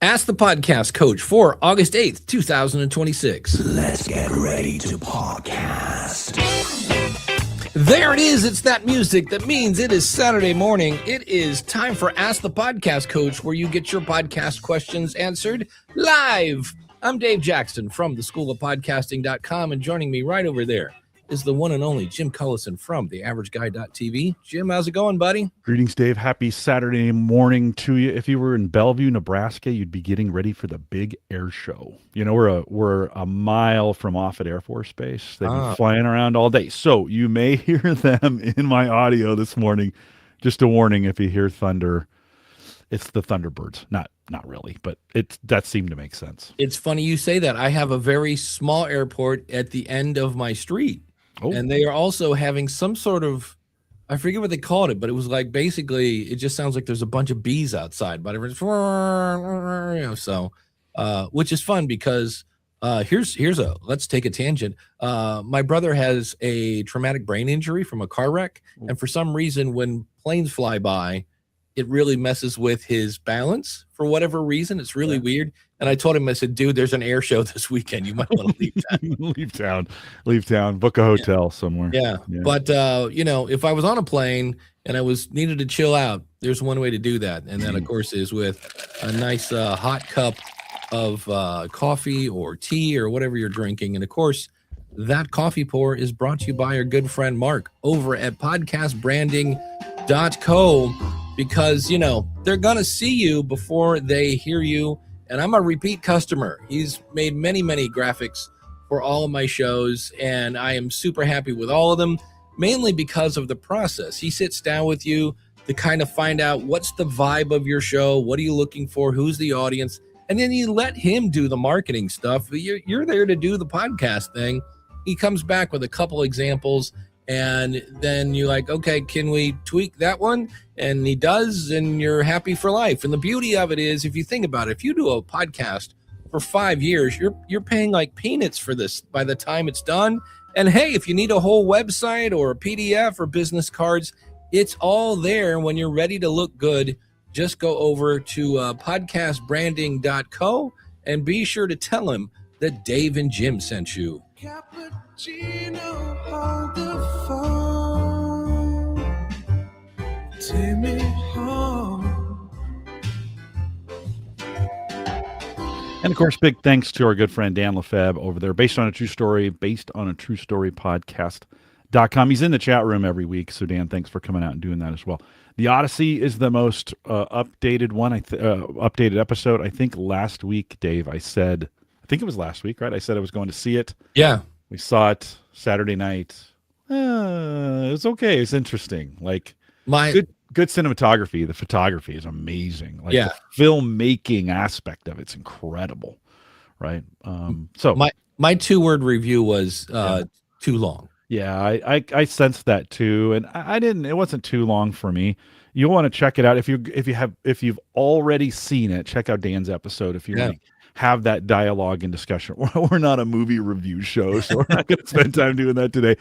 Ask the Podcast Coach for August 8th, 2026. Let's get ready to podcast. There it is. It's that music that means it is Saturday morning. It is time for Ask the Podcast Coach, where you get your podcast questions answered live. I'm Dave Jackson from the School of Podcasting.com, and joining me right over there is the one and only Jim Cullison from theaverageguy.tv. Jim, how's it going, buddy? Greetings, Dave. Happy Saturday morning to you. If you were in Bellevue, Nebraska, you'd be getting ready for the big air show. You know, we're a mile from Offutt Air Force Base. They've been flying around all day. So you may hear them in my audio this morning. Just a warning, if you hear thunder, it's the Thunderbirds. Not really, but that seemed to make sense. It's funny you say that. I have a very small airport at the end of my street. Oh. And they are also having some sort of, I forget what they called it, but it was like basically it just sounds like there's a bunch of bees outside, but it's, so which is fun because let's take a tangent. My brother has a traumatic brain injury from a car wreck, and for some reason when planes fly by, it really messes with his balance for whatever reason. It's really weird. And I told him, I said, dude, there's an air show this weekend. You might want to leave town. leave town, book a hotel somewhere. Yeah. But, if I was on a plane and I needed to chill out, there's one way to do that. And that, of course, is with a nice hot cup of coffee or tea or whatever you're drinking. And, of course, that coffee pour is brought to you by our good friend Mark over at podcastbranding.co. Because, they're going to see you before they hear you. And I'm a repeat customer. He's made many, many graphics for all of my shows. And I am super happy with all of them, mainly because of the process. He sits down with you to kind of find out what's the vibe of your show. What are you looking for? Who's the audience? And then you let him do the marketing stuff. You're there to do the podcast thing. He comes back with a couple examples. And then you're like, okay, can we tweak that one? And he does, and you're happy for life. And the beauty of it is, if you think about it, if you do a podcast for 5 years, you're paying like peanuts for this by the time it's done. And hey, if you need a whole website or a PDF or business cards, it's all there. When you're ready to look good, just go over to podcastbranding.co and be sure to tell him that Dave and Jim sent you. Cappuccino, hold the phone. Take me home. And of course, big thanks to our good friend Dan Lefebvre over there, based on a true story podcast.com. He's in the chat room every week. So Dan, thanks for coming out and doing that as well. The Odyssey is the most updated one, updated episode. I think last week, Dave, I think it was last week, right? I said I was going to see it. Yeah. We saw it Saturday night. It's okay. It's interesting. Like good cinematography. The photography is amazing. Like the filmmaking aspect of it's incredible. Right. So my 2-word review was too long. Yeah, I sensed that too. And it wasn't too long for me. You'll want to check it out. If you've already seen it, check out Dan's episode if you want to have that dialogue and discussion. We're not a movie review show, so we're not going to spend time doing that today.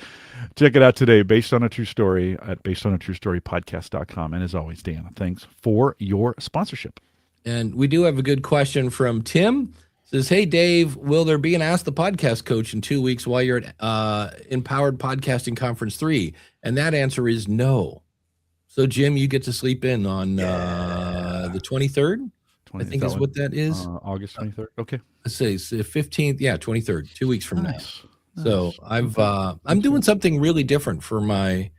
Check it out today, based on a true story at basedonatruestorypodcast.com. And as always, Dan, thanks for your sponsorship. And we do have a good question from Tim. It says, hey, Dave, will there be an Ask the Podcast Coach in 2 weeks while you're at Empowered Podcasting Conference 3? And that answer is no. So, Jim, you get to sleep in on the 23rd. I think is what that is. August 23rd. Okay. Let's say it's the 15th. Yeah, 23rd, 2 weeks from now. So I'm doing something really different for my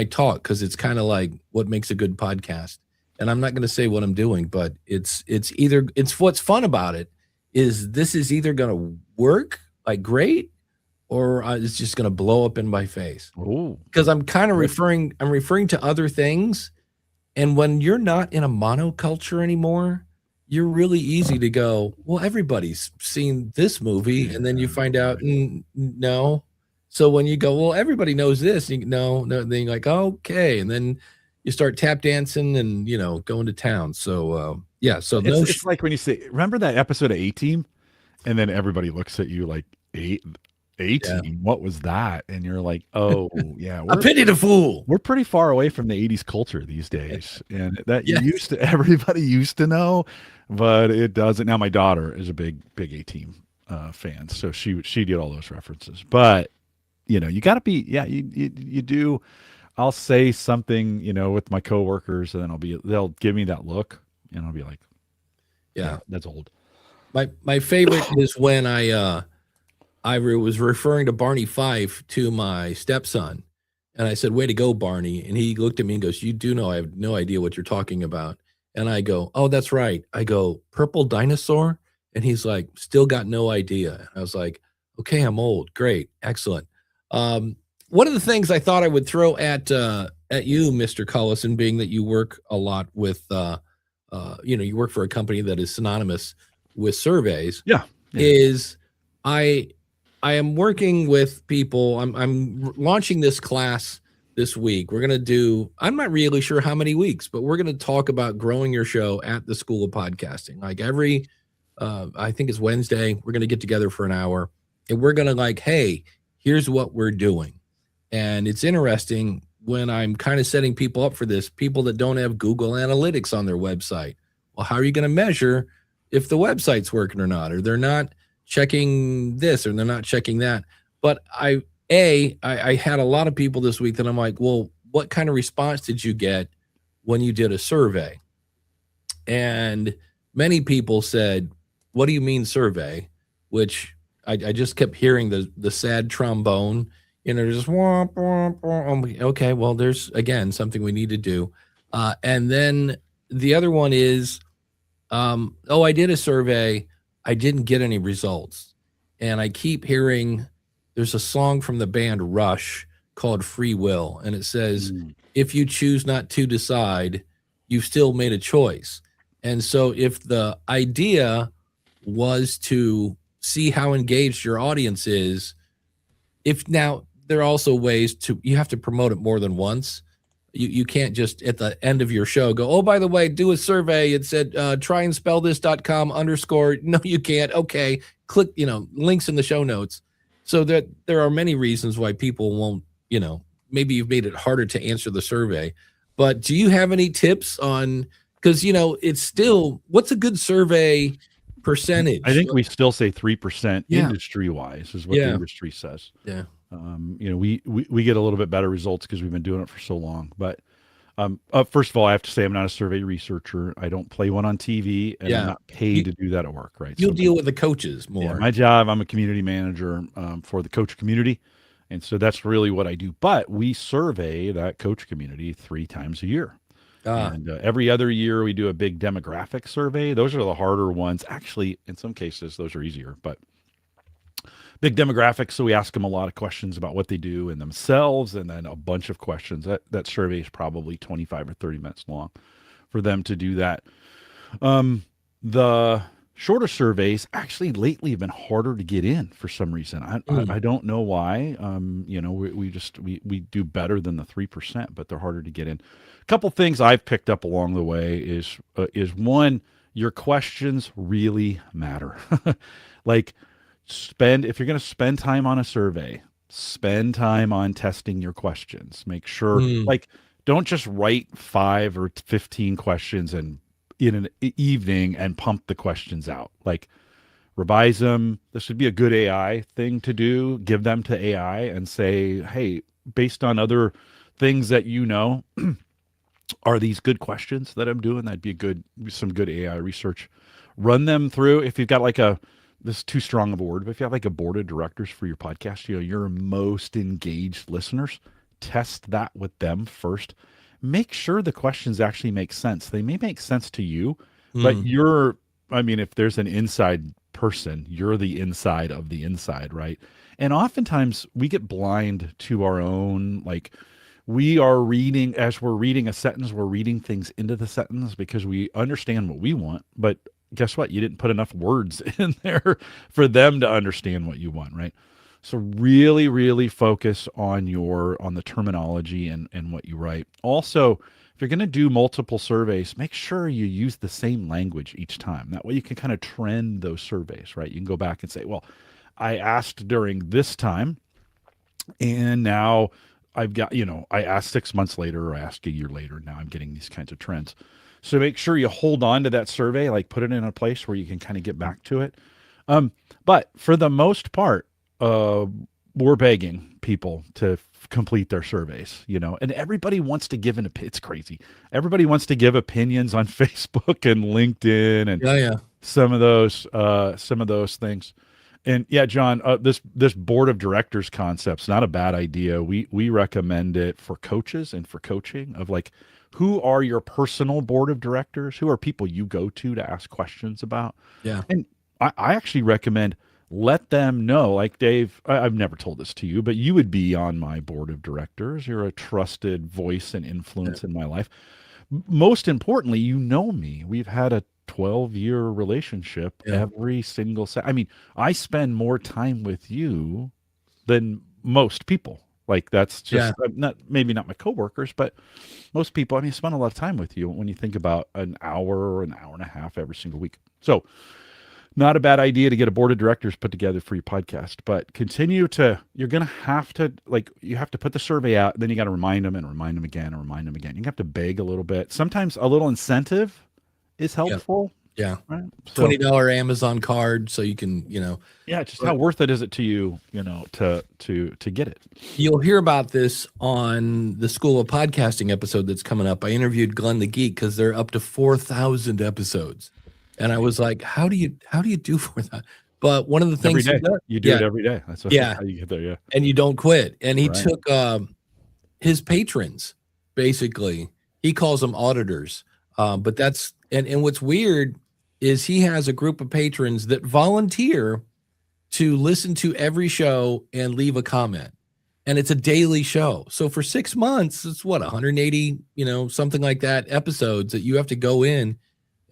talk, because it's kind of like what makes a good podcast. And I'm not going to say what I'm doing, but it's what's fun about it is this is either going to work like great, or it's just going to blow up in my face. Because I'm kind of referring to other things. And when you're not in a monoculture anymore, you're really easy to go, well, everybody's seen this movie. And then you find out, no. So when you go, well, everybody knows this. No, then you're like, okay. And then you start tap dancing and, going to town. So, So it's like when you say, remember that episode of A-Team? And then everybody looks at you like, A Yeah. team, what was that? And you're like, oh yeah, I pity the fool. we're pretty far away from the 80s culture these days. And that Yes. used to everybody used to know, but it doesn't. Now my daughter is a big A team fan, so she get all those references. But you got to be, yeah, you do. I'll say something, with my coworkers, and then they'll give me that look, and I'll be like, Yeah. that's old. My favorite is when I was referring to Barney Fife to my stepson, and I said, "Way to go, Barney!" And he looked at me and goes, "You do know I have no idea what you're talking about." And I go, "Oh, that's right." I go, "Purple dinosaur," and he's like, "Still got no idea." I was like, "Okay, I'm old. Great, excellent." One of the things I thought I would throw at you, Mr. Cullison, being that you work a lot with, you work for a company that is synonymous with surveys, Yeah. is I I am working with people. I'm launching this class this week. We're gonna do. I'm not really sure how many weeks, but we're gonna talk about growing your show at the School of Podcasting. Like every, I think it's Wednesday. We're gonna get together for an hour, and we're gonna like, hey, here's what we're doing. And it's interesting when I'm kind of setting people up for this, people that don't have Google Analytics on their website. Well, how are you going to measure if the website's working or not, or they're not checking this or they're not checking that? But I had a lot of people this week that I'm like, well, what kind of response did you get when you did a survey? And many people said, what do you mean survey? Which I just kept hearing the sad trombone. Just womp, womp, womp. Okay, well, there's again something we need to do. And then the other one is, I did a survey. I didn't get any results. And I keep hearing there's a song from the band Rush called Free Will. And it says, if you choose not to decide, you've still made a choice. And so if the idea was to see how engaged your audience is, now there are also ways you have to promote it more than once. You can't just at the end of your show go, oh, by the way, do a survey. It said, try and spell this.com _. No, you can't. Okay. Click, links in the show notes. So that there are many reasons why people won't, maybe you've made it harder to answer the survey, but do you have any tips on, because, it's still, what's a good survey percentage? I think we still say 3% industry wise is what the industry says. Yeah. We get a little bit better results because we've been doing it for so long. But first of all, I have to say I'm not a survey researcher. I don't play one on TV, and I'm not paid to do that at work. Right? You'll deal with the coaches more. Yeah, my job. I'm a community manager for the coach community, and so that's really what I do. But we survey that coach community 3 times a year. And every other year we do a big demographic survey. Those are the harder ones. Actually, in some cases, those are easier, but big demographics. So we ask them a lot of questions about what they do and themselves, and then a bunch of questions. That survey is probably 25 or 30 minutes long for them to do that. The shorter surveys actually lately have been harder to get in for some reason. I don't know why. We do better than the 3%, but they're harder to get in. A couple things I've picked up along the way is one, your questions really matter. Like if you're going to spend time on a survey, spend time on testing your questions. Make sure, don't just write 5 or 15 questions and in an evening and pump the questions out. Like revise them. This would be a good AI thing to do. Give them to AI and say, hey, based on other things that are these good questions that I'm doing? That'd be some good AI research. Run them through. If you've got this is too strong of a word, but if you have like a board of directors for your podcast, your most engaged listeners, test that with them first. Make sure the questions actually make sense. They may make sense to you, but if there's an inside person, you're the inside of the inside, right? And oftentimes we get blind to our own, we are reading, as we're reading a sentence, we're reading things into the sentence because we understand what we want, but guess what? You didn't put enough words in there for them to understand what you want, right? So really, really focus on the terminology and what you write. Also, if you're going to do multiple surveys, make sure you use the same language each time. That way you can kind of trend those surveys, right? You can go back and say, well, I asked during this time, and now I've got, I asked 6 months later, or I asked a year later. Now I'm getting these kinds of trends. So make sure you hold on to that survey, like put it in a place where you can kind of get back to it. But for the most part, we're begging people to complete their surveys, and everybody wants to give it's crazy. Everybody wants to give opinions on Facebook and LinkedIn and some of those things. And yeah, John, this board of directors concept's not a bad idea. We recommend it for coaches and for coaching of like, who are your personal board of directors? Who are people you go to ask questions about? Yeah. And I actually recommend let them know, like Dave, I've never told this to you, but you would be on my board of directors. You're a trusted voice and influence in my life. Most importantly, you know me. We've had a 12-year relationship every single I mean, I spend more time with you than most people. Like that's just maybe not my coworkers, but most people, I mean, spend a lot of time with you when you think about an hour or an hour and a half every single week. So not a bad idea to get a board of directors put together for your podcast, but you're going to have to, like, you have to put the survey out, then you got to remind them and remind them again and remind them again. You have to beg a little bit. Sometimes a little incentive is helpful. Yeah. Right? So, $20 Amazon card. So you can, just how worth it is it to you, to get it. You'll hear about this on the School of Podcasting episode that's coming up. I interviewed Glenn the Geek because they're up to 4,000 episodes. And I was like, how do you do for that? But one of the things you do it every day. That's how you get there. Yeah. And you don't quit. And he took his patrons, basically, he calls them auditors. But that's, and what's weird is he has a group of patrons that volunteer to listen to every show and leave a comment. And it's a daily show. So for 6 months, it's 180, something like that, episodes that you have to go in.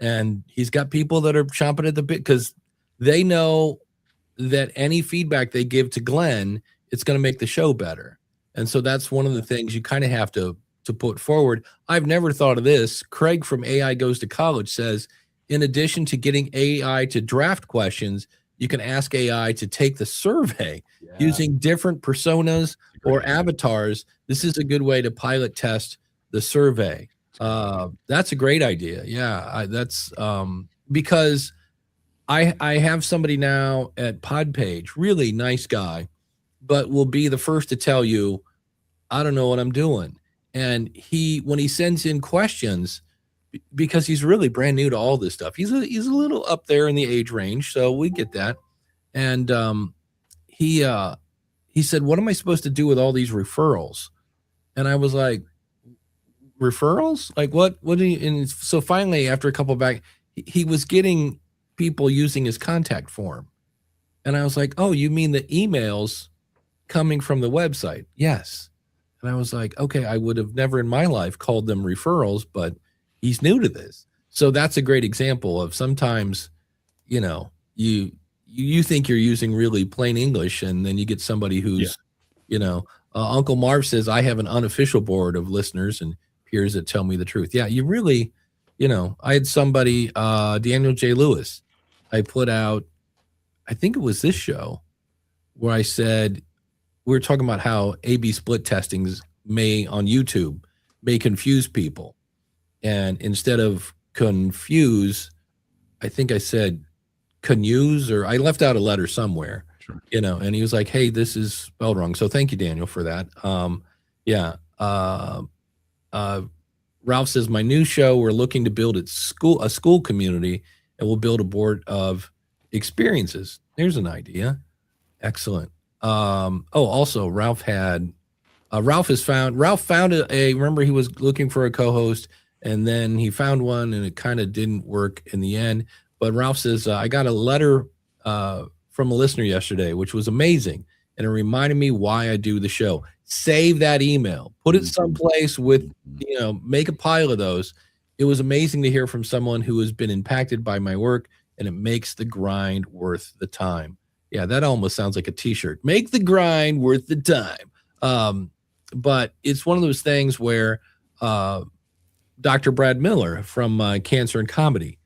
And he's got people that are chomping at the bit because they know that any feedback they give to Glenn, it's going to make the show better. And so that's one of the things you kind of have to put forward. I've never thought of this. Craig from AI Goes to College says, in addition to getting AI to draft questions, you can ask AI to take the survey using different personas or avatars. This is a good way to pilot test the survey. That's a great idea. Yeah. That's because I have somebody now at Podpage, really nice guy, but will be the first to tell you, I don't know what I'm doing. And when he sends in questions, because he's really brand new to all this stuff, he's a little up there in the age range. So we get that. And, he said, what am I supposed to do with all these referrals? And I was like, referrals? Like what do you, and so finally after a couple back, he was getting people using his contact form. And I was like, oh, you mean the emails coming from the website? Yes. And I was like, okay, I would have never in my life called them referrals, but he's new to this. So that's a great example of sometimes, you think you're using really plain English, and then you get somebody who's, Uncle Marv says, I have an unofficial board of listeners and peers that tell me the truth. Yeah, you really, I had somebody, Daniel J. Lewis, I put out, I think it was this show where I said, we were talking about how A/B split testings on YouTube may confuse people. And instead of confuse, I think I said confuse, or I left out a letter somewhere, and he was like, hey, this is spelled wrong. So thank you, Daniel, for that. Ralph says, my new show, we're looking to build a school community, and we'll build a board of experiences. There's an idea. Excellent. Also Ralph found remember he was looking for a co-host, and then he found one and it kind of didn't work in the end. But Ralph says, I got a letter from a listener yesterday, which was amazing. And it reminded me why I do the show. Save that email, put it someplace with, make a pile of those. It was amazing to hear from someone who has been impacted by my work, and it makes the grind worth the time. Yeah, that almost sounds like a t-shirt. Make the grind worth the time. But it's one of those things where Dr. Brad Miller from Cancer and Comedy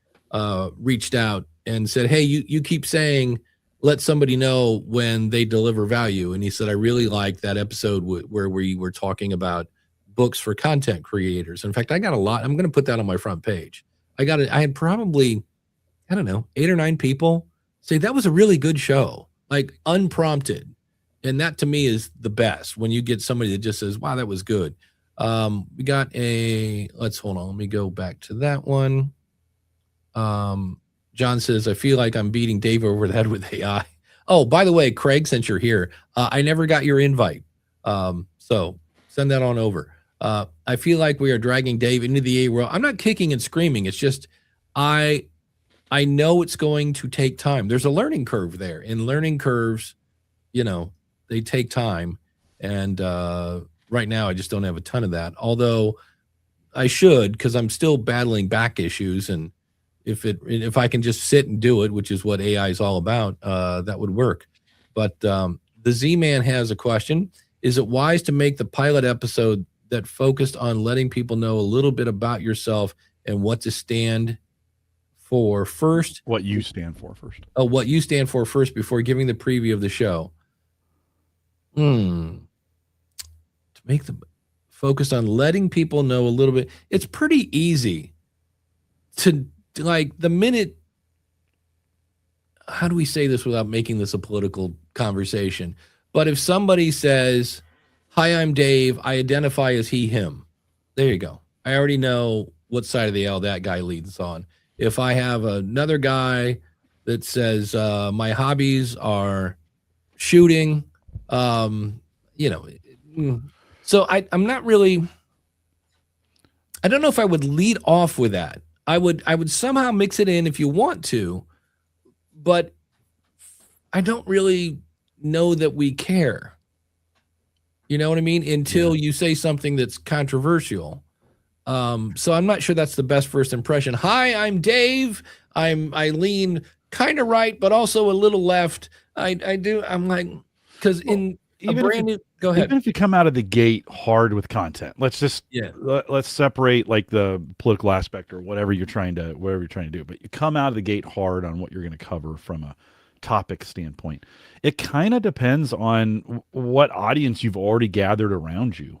reached out and said, hey, you keep saying let somebody know when they deliver value. And he said, I really like that episode where we were talking about books for content creators. In fact, I got a lot. I'm going to put that on my front page. I had probably, I don't know, 8 or 9 people say that was a really good show, like unprompted. And that to me is the best, when you get somebody that just says, wow, that was good. We got hold on. Let me go back to that one. John says, I feel like I'm beating Dave over the head with AI. Oh, by the way, Craig, since you're here, I never got your invite. So send that on over. I feel like we are dragging Dave into the A world. I'm not kicking and screaming. It's just, I know it's going to take time. There's a learning curve there, and learning curves, they take time. And right now I just don't have a ton of that. Although I should, because I'm still battling back issues. And if I can just sit and do it, which is what AI is all about, that would work. But the Z-Man has a question. Is it wise to make the pilot episode that focused on letting people know a little bit about yourself and what to stand for first? What you stand for first. Oh, what you stand for first before giving the preview of the show. To make the focused on letting people know a little bit. It's pretty easy to, like, the minute, how do we say this without making this a political conversation? But if somebody says, hi, I'm Dave, I identify as he, him. There you go. I already know what side of the aisle that guy leads on. If I have another guy that says, my hobbies are shooting, so I'm not really, I don't know if I would lead off with that. I would somehow mix it in if you want to, but I don't really know that we care. You know what I mean? Until you say something that's controversial. So I'm not sure that's the best first impression. Hi, I'm Dave. I lean kind of right, but also a little left. I'm like, because go ahead. Even if you come out of the gate hard with content, let's separate like the political aspect or whatever you're trying to do. But you come out of the gate hard on what you're going to cover from a topic standpoint. It kind of depends on what audience you've already gathered around you.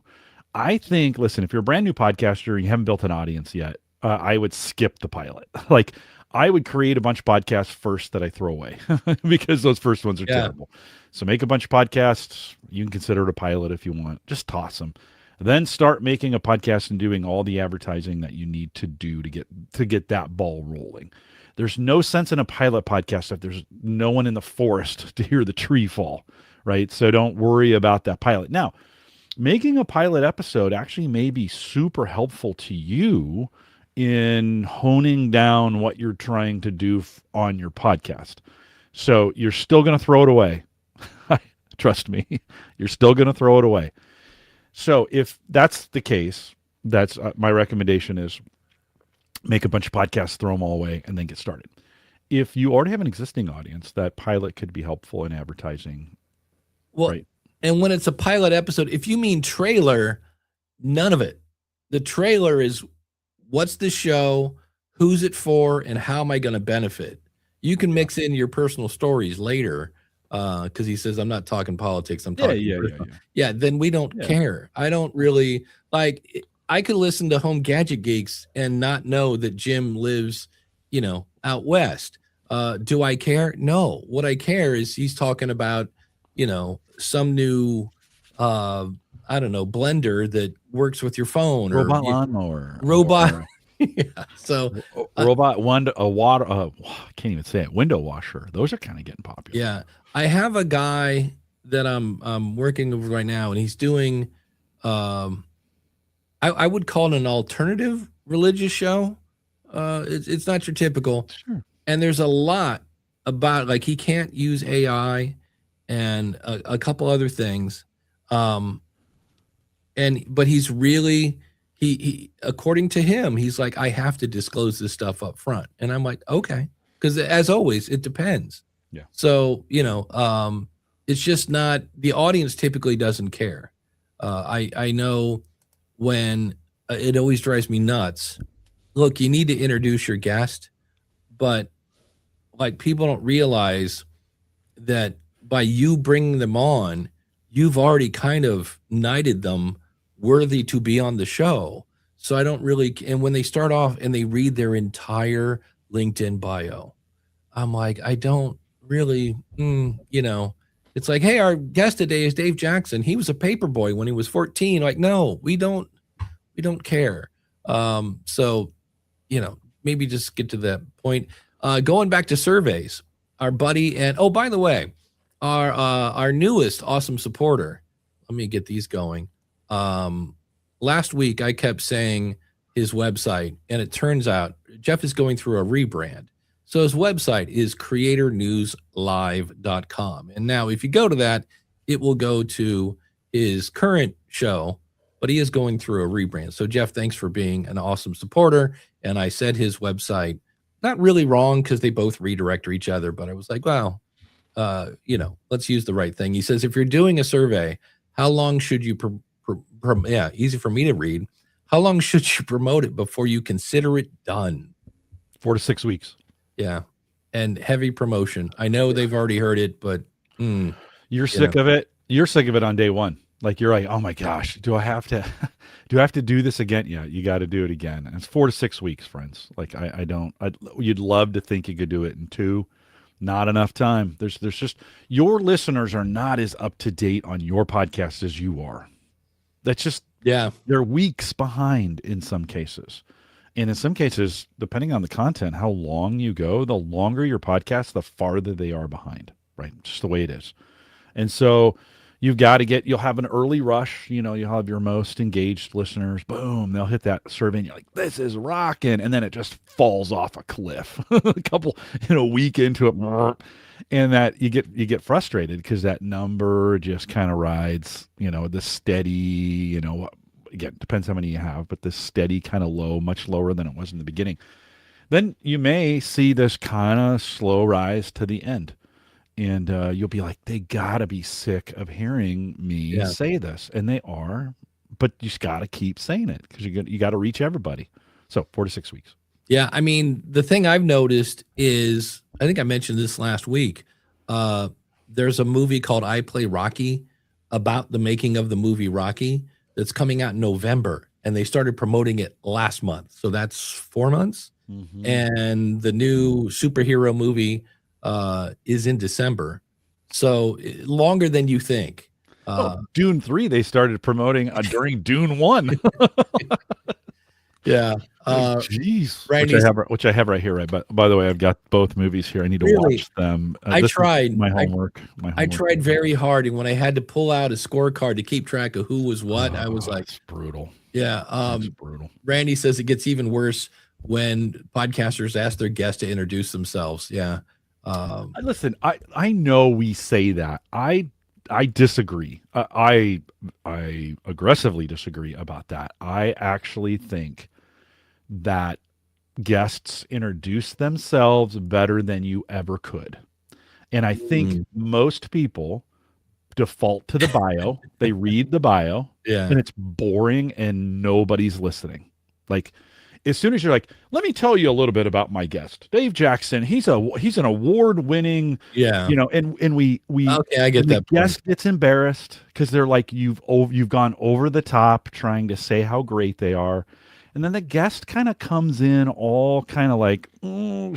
I think, listen, if you're a brand new podcaster and you haven't built an audience yet, I would skip the pilot. Like, I would create a bunch of podcasts first that I throw away because those first ones are terrible. So make a bunch of podcasts. You can consider it a pilot if you want. Just toss them. Then start making a podcast and doing all the advertising that you need to do to get that ball rolling. There's no sense in a pilot podcast if there's no one in the forest to hear the tree fall, right? So don't worry about that pilot. Now, making a pilot episode actually may be super helpful to you in honing down what you're trying to do on your podcast. So you're still going to throw it away. Trust me, you're still going to throw it away. So if that's the case, that's my recommendation is make a bunch of podcasts, throw them all away, and then get started. If you already have an existing audience, that pilot could be helpful in advertising. Well, right. And when it's a pilot episode, if you mean trailer, none of it. The trailer is what's the show, who's it for, and how am I going to benefit? You can mix in your personal stories later because he says, I'm not talking politics. I'm talking Yeah, then we don't care. I don't really, like, I could listen to Home Gadget Geeks and not know that Jim lives, out west. Do I care? No. What I care is he's talking about, some new, blender that works with your phone, robot lawnmower, robot. Yeah. So robot water. I can't even say it. Window washer. Those are kind of getting popular. Yeah. I have a guy that I'm working with right now, and he's doing, I would call it an alternative religious show. It's not your typical. Sure. And there's a lot about, like, he can't use AI and a couple other things. But he's really, he according to him, he's like, I have to disclose this stuff up front. And I'm like, okay. Because as always, it depends. Yeah. So, it's just not, the audience typically doesn't care. I know when it always drives me nuts. Look, you need to introduce your guest, but like, people don't realize that by you bringing them on, you've already kind of knighted them worthy to be on the show. So I don't really, and when they start off and they read their entire LinkedIn bio, I'm like, I don't really, it's like, hey, our guest today is Dave Jackson. He was a paper boy when he was 14. Like, no, we don't care. So, maybe just get to that point. Going back to surveys, our buddy, and oh, by the way, our newest awesome supporter. Let me get these going. Last week I kept saying his website, and it turns out Jeff is going through a rebrand. So his website is creatornewslive.com. And now if you go to that, it will go to his current show, but he is going through a rebrand. So Jeff, thanks for being an awesome supporter. And I said his website, not really wrong because they both redirect to each other, but I was like, well, let's use the right thing. He says, if you're doing a survey, how long should you, easy for me to read. How long should you promote it before you consider it done? 4 to 6 weeks. Yeah. And heavy promotion. I know they've already heard it, but you're sick of it. You're sick of it on day one. Like you're like, oh my gosh, do I have to do this again? Yeah, you got to do it again. And it's 4 to 6 weeks, friends. Like you'd love to think you could do it in 2. Not enough time. There's just, your listeners are not as up to date on your podcast as you are. That's just, they're weeks behind in some cases. And in some cases, depending on the content, how long you go, the longer your podcast, the farther they are behind, right? Just the way it is. And so you've got to you'll have an early rush, you'll have your most engaged listeners, boom, they'll hit that survey and you're like, this is rocking. And then it just falls off a cliff a week into it. And that you get frustrated because that number just kind of rides, the steady, again, depends how many you have, but this steady kind of low, much lower than it was in the beginning. Then you may see this kind of slow rise to the end. And you'll be like, they got to be sick of hearing me say this. And they are, but you just got to keep saying it because you got to reach everybody. So 4 to 6 weeks. Yeah. I mean, the thing I've noticed is, I think I mentioned this last week. There's a movie called I Play Rocky about the making of the movie Rocky that's coming out in November. And they started promoting it last month. So that's 4 months. Mm-hmm. And the new superhero movie is in December, so longer than you think. Dune 3 they started promoting during Dune 1. Yeah. Jeez. Which I have right here. Right, but by the way, I've got both movies here. I need to watch them. I tried my homework. I tried very hard, and when I had to pull out a scorecard to keep track of who was what, I was like, it's brutal. Yeah. It's brutal. Randy says it gets even worse when podcasters ask their guests to introduce themselves. Yeah. Listen, I know we say that. I disagree. I aggressively disagree about that. I actually think that guests introduce themselves better than you ever could. And I think most people default to the bio. They read the bio and it's boring and nobody's listening. Like, as soon as you're like, let me tell you a little bit about my guest, Dave Jackson. He's an award-winning, and we okay, I get that. The guest gets embarrassed because they're like, you've gone over the top trying to say how great they are, and then the guest kind of comes in all kind of like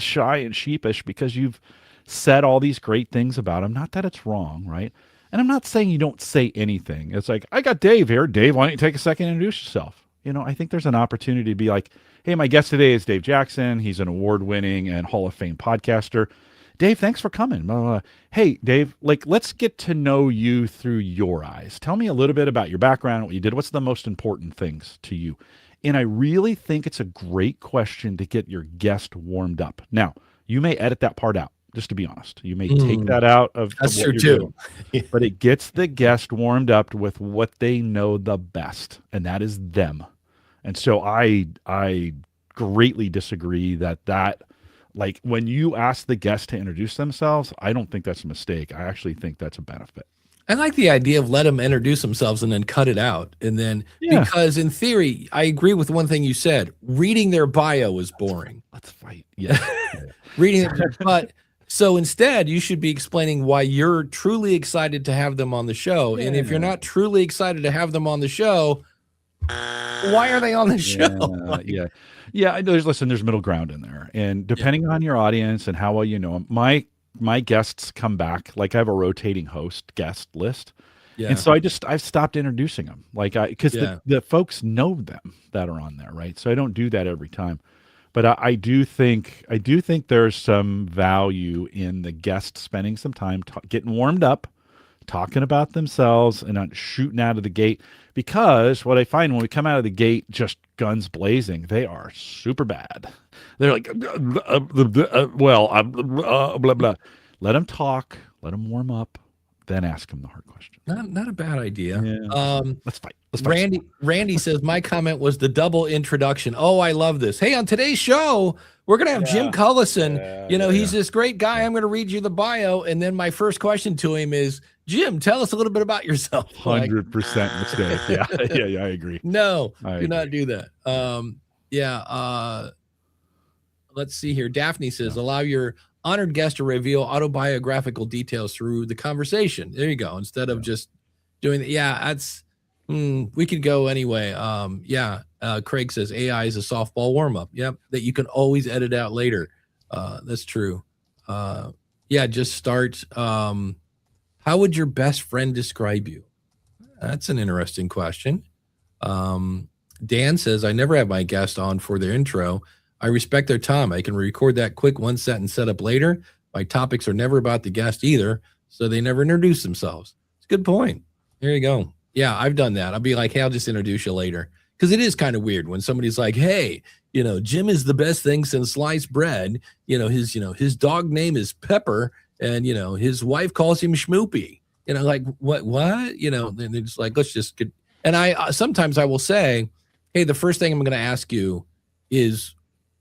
shy and sheepish because you've said all these great things about him. Not that it's wrong, right? And I'm not saying you don't say anything. It's like, I got Dave here. Dave, why don't you take a second and introduce yourself? I think there's an opportunity to be like, hey, my guest today is Dave Jackson. He's an award-winning and Hall of Fame podcaster. Dave, thanks for coming. Hey, Dave, let's get to know you through your eyes. Tell me a little bit about your background, what you did. What's the most important things to you? And I really think it's a great question to get your guest warmed up. Now, you may edit that part out, just to be honest. You may take that out of That's what true, you're too. doing. But it gets the guest warmed up with what they know the best, and that is them. And so I greatly disagree that like when you ask the guest to introduce themselves, I don't think that's a mistake. I actually think that's a benefit. I like the idea of let them introduce themselves and then cut it out. And then because in theory, I agree with one thing you said, reading their bio is boring. Let's fight. Yeah. Reading it, but So instead, you should be explaining why you're truly excited to have them on the show. And if you're not truly excited to have them on the show, why are they on the show? There's middle ground in there, and depending on your audience and how well you know them, my guests come back. Like I have a rotating host guest list, and so I've stopped introducing them, because the folks know them that are on there, right? So I don't do that every time. But I do think there's some value in the guest spending some time getting warmed up, talking about themselves, and not shooting out of the gate. Because what I find when we come out of the gate just guns blazing, they are super bad. They're like, blah, blah. Let them talk, let them warm up, then ask them the hard question. Not a bad idea. Yeah. Let's fight. Randy says, my comment was the double introduction. Oh, I love this. Hey, on today's show, we're going to have Jim Cullison. He's this great guy. I'm going to read you the bio. And then my first question to him is, Jim, tell us a little bit about yourself. 100% mistake. Yeah, I agree. No, do not do that. Let's see here. Daphne says, allow your honored guest to reveal autobiographical details through the conversation. There you go. Instead of just doing that. Yeah, that's, we could go anyway. Craig says AI is a softball warm-up. Yep, that you can always edit out later. That's true. Just start. How would your best friend describe you? That's an interesting question. Dan says, I never have my guest on for their intro. I respect their time. I can record that quick one sentence setup later. My topics are never about the guest either, so they never introduce themselves. It's a good point. There you go. Yeah, I've done that. I'll be like, hey, I'll just introduce you later. Because it is kind of weird when somebody's like, hey, Jim is the best thing since sliced bread. His dog name is Pepper, and, his wife calls him Schmoopy. Like, what? And they're just like, let's just get. And sometimes I will say, hey, the first thing I'm going to ask you is,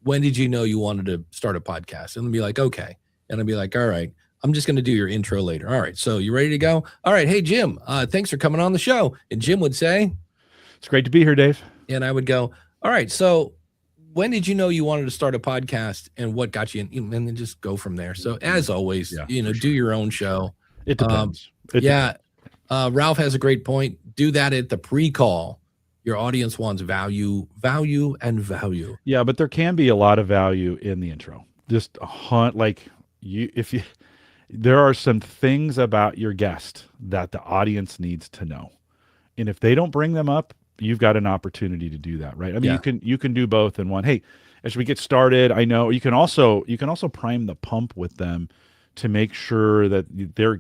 when did you know you wanted to start a podcast? And they'll be like, okay. And I'll be like, all right, I'm just going to do your intro later. All right. So you ready to go? All right. Hey, Jim, thanks for coming on the show. And Jim would say, it's great to be here, Dave. And I would go, all right. So when did you know you wanted to start a podcast and what got you in? And then just go from there. So as always, do your own show. It depends. Ralph has a great point. Do that at the pre-call. Your audience wants value. Yeah, but there can be a lot of value in the intro. Just there are some things about your guest that the audience needs to know. And if they don't bring them up, you've got an opportunity to do that, right? I mean, you can do both in one. Hey, as we get started, I know you can also prime the pump with them to make sure that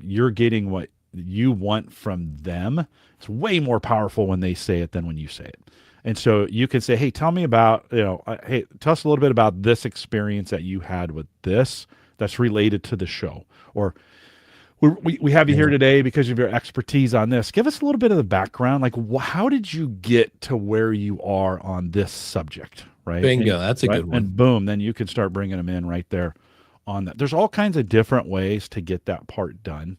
you're getting what you want from them. It's way more powerful when they say it than when you say it. And so you can say, hey, tell me about, hey, tell us a little bit about this experience that you had with this that's related to the show. Or we have you here today because of your expertise on this. Give us a little bit of the background. Like, how did you get to where you are on this subject, right? Bingo. That's a good one. And boom, then you can start bringing them in right there on that. There's all kinds of different ways to get that part done.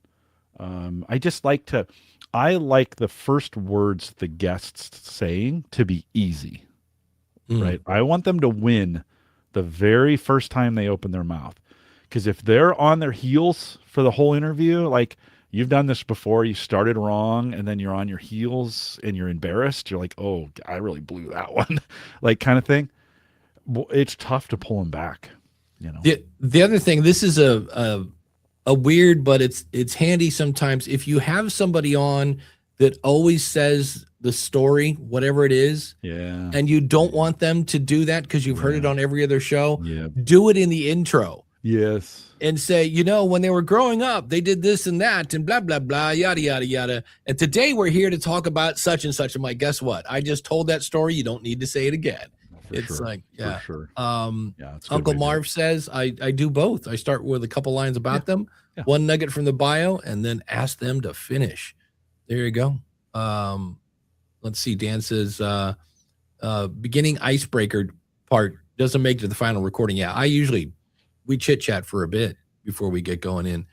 I like the first words the guest's saying to be easy, right? I want them to win the very first time they open their mouth. Because if they're on their heels for the whole interview, like you've done this before, you started wrong and then you're on your heels and you're embarrassed. You're like, oh, I really blew that one, like kind of thing. It's tough to pull them back, The other thing, this is a weird, but it's handy sometimes. If you have somebody on that always says the story, whatever it is, and you don't want them to do that because you've heard it on every other show, do it in the intro. Yes. And say, when they were growing up, they did this and that and blah, blah, blah, yada, yada, yada. And today we're here to talk about such and such. I'm like, guess what? I just told that story. You don't need to say it again. For sure. Uncle Marv says I do both. I start with a couple lines about them, one nugget from the bio, and then ask them to finish. There you go. Let's see. Dan says beginning icebreaker part doesn't make it to the final recording. Yeah, we chit chat for a bit before we get going in.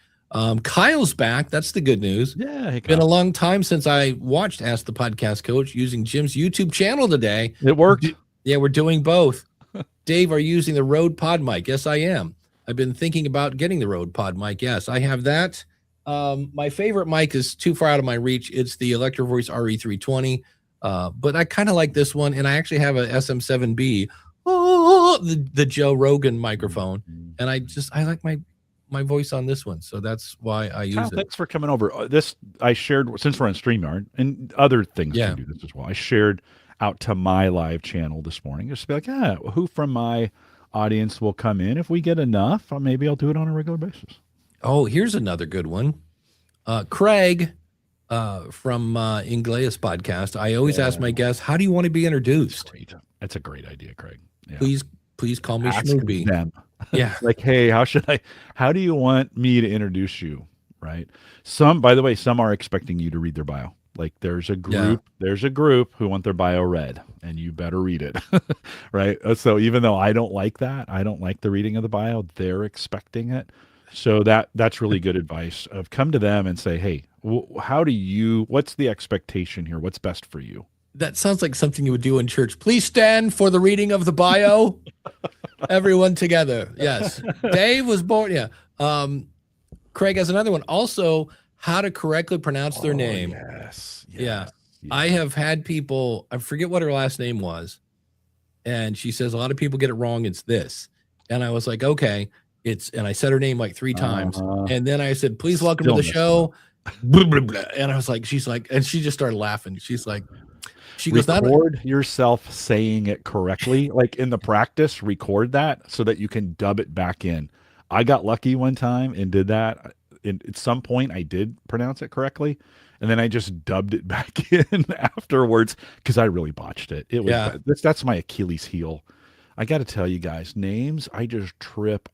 Kyle's back. That's the good news. Yeah. Hey, been a long time since I watched Ask the Podcast Coach using Jim's YouTube channel today. It worked. Yeah, we're doing both. Dave, are you using the Rode Pod mic? Yes, I am. I've been thinking about getting the Rode Pod mic. Yes, I have that. My favorite mic is too far out of my reach. It's the Electro Voice RE320. But I kind of like this one, and I actually have a SM7B, the Joe Rogan microphone, and I like my voice on this one, so that's why I use it. Thanks for coming over. This I shared, since we're on StreamYard, and other things can do this as well. I shared out to my live channel this morning, just to be like, who from my audience will come in? If we get enough, maybe I'll do it on a regular basis. Oh, here's another good one. Craig from Ingleus podcast. I always ask my guests, how do you want to be introduced? That's a great idea, Craig. Yeah. Please call me Ask Schmoopy. them. Yeah. Like, hey, how do you want me to introduce you? Right. By the way, some are expecting you to read their bio. Like there's a group who want their bio read, and you better read it. Right. So even though I don't like that, I don't like the reading of the bio, they're expecting it. So that's really good advice of come to them and say, hey, what's the expectation here? What's best for you? That sounds like something you would do in church. Please stand for the reading of the bio. Everyone together. Yes. Dave was born. Yeah. Craig has another one. Also, how to correctly pronounce their name. Yes. Yeah. I have had people, I forget what her last name was. And she says, a lot of people get it wrong. It's this. And I was like, okay. And I said her name like 3 times. And then I said, please welcome to the show. Blah, blah, blah. And I was like, she's like, and she just started laughing. She's like, she goes, record yourself saying it correctly. Like in the practice, record that so that you can dub it back in. I got lucky one time and did that. And at some point I did pronounce it correctly. And then I just dubbed it back in afterwards because I really botched it. It was that's my Achilles heel. I got to tell you guys, names, I just trip.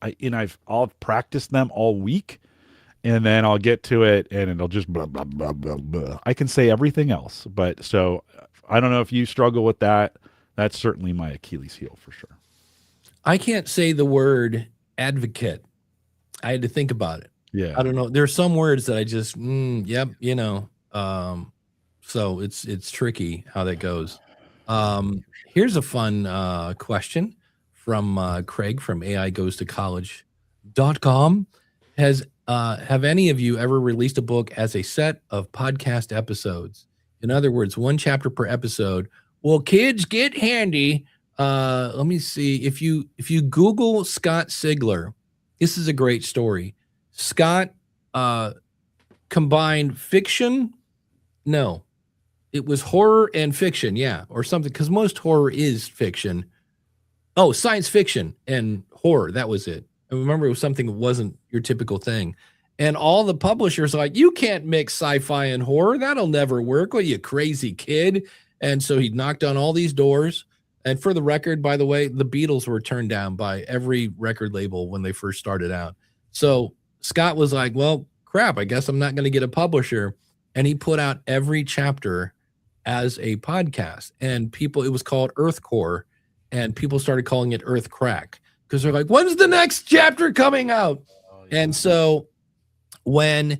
I'll practice them all week, and then I'll get to it, and it'll just blah, blah, blah, blah, blah. I can say everything else, but so I don't know if you struggle with that. That's certainly my Achilles heel for sure. I can't say the word advocate. I had to think about it. Yeah. I don't know. There's some words that I just, yep, you know. So it's tricky how that goes. Here's a fun question from Craig from AIGoesToCollege.com. Have any of you ever released a book as a set of podcast episodes? In other words, 1 chapter per episode. Well, kids, get handy. Let me see. If you Google Scott Sigler, this is a great story. Scott combined fiction. No, it was horror and fiction. Yeah, or something, because most horror is fiction. Oh, science fiction and horror. That was it. I remember it was something that wasn't your typical thing. And all the publishers are like, you can't mix sci-fi and horror. That'll never work. Well, you crazy kid. And so he knocked on all these doors. And for the record, by the way, the Beatles were turned down by every record label when they first started out. So Scott was like, well, crap, I guess I'm not going to get a publisher. And he put out every chapter as a podcast. And it was called Earth Core. And people started calling it Earth Crack because they're like, when's the next chapter coming out? Oh, yeah. And so when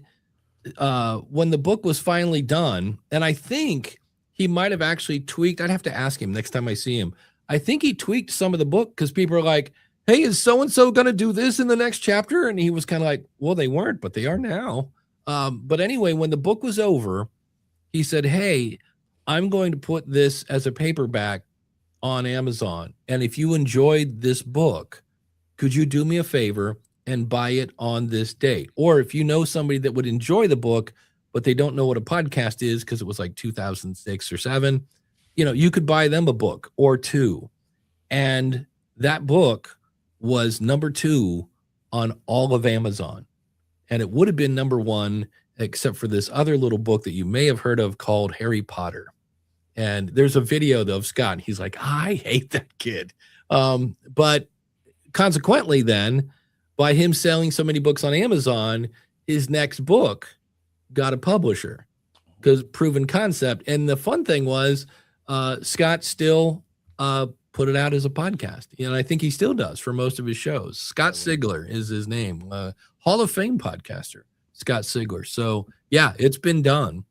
the book was finally done, and I think he might have actually tweaked, I'd have to ask him next time I see him. I think he tweaked some of the book because people are like, hey, is so-and-so going to do this in the next chapter? And he was kind of like, well, they weren't, but they are now. But anyway, when the book was over, he said, hey, I'm going to put this as a paperback on Amazon. And if you enjoyed this book, could you do me a favor and buy it on this date? Or if you know somebody that would enjoy the book, but they don't know what a podcast is because it was like 2006 or 7, you could buy them a book or 2. And that book was number 2 on all of Amazon. And it would have been number 1, except for this other little book that you may have heard of called Harry Potter. And there's a video of Scott. He's like, I hate that kid. But consequently then, by him selling so many books on Amazon, his next book got a publisher because proven concept. And the fun thing was Scott still put it out as a podcast. And I think he still does for most of his shows. Scott Sigler is his name. Hall of Fame podcaster, Scott Sigler. So yeah, it's been done.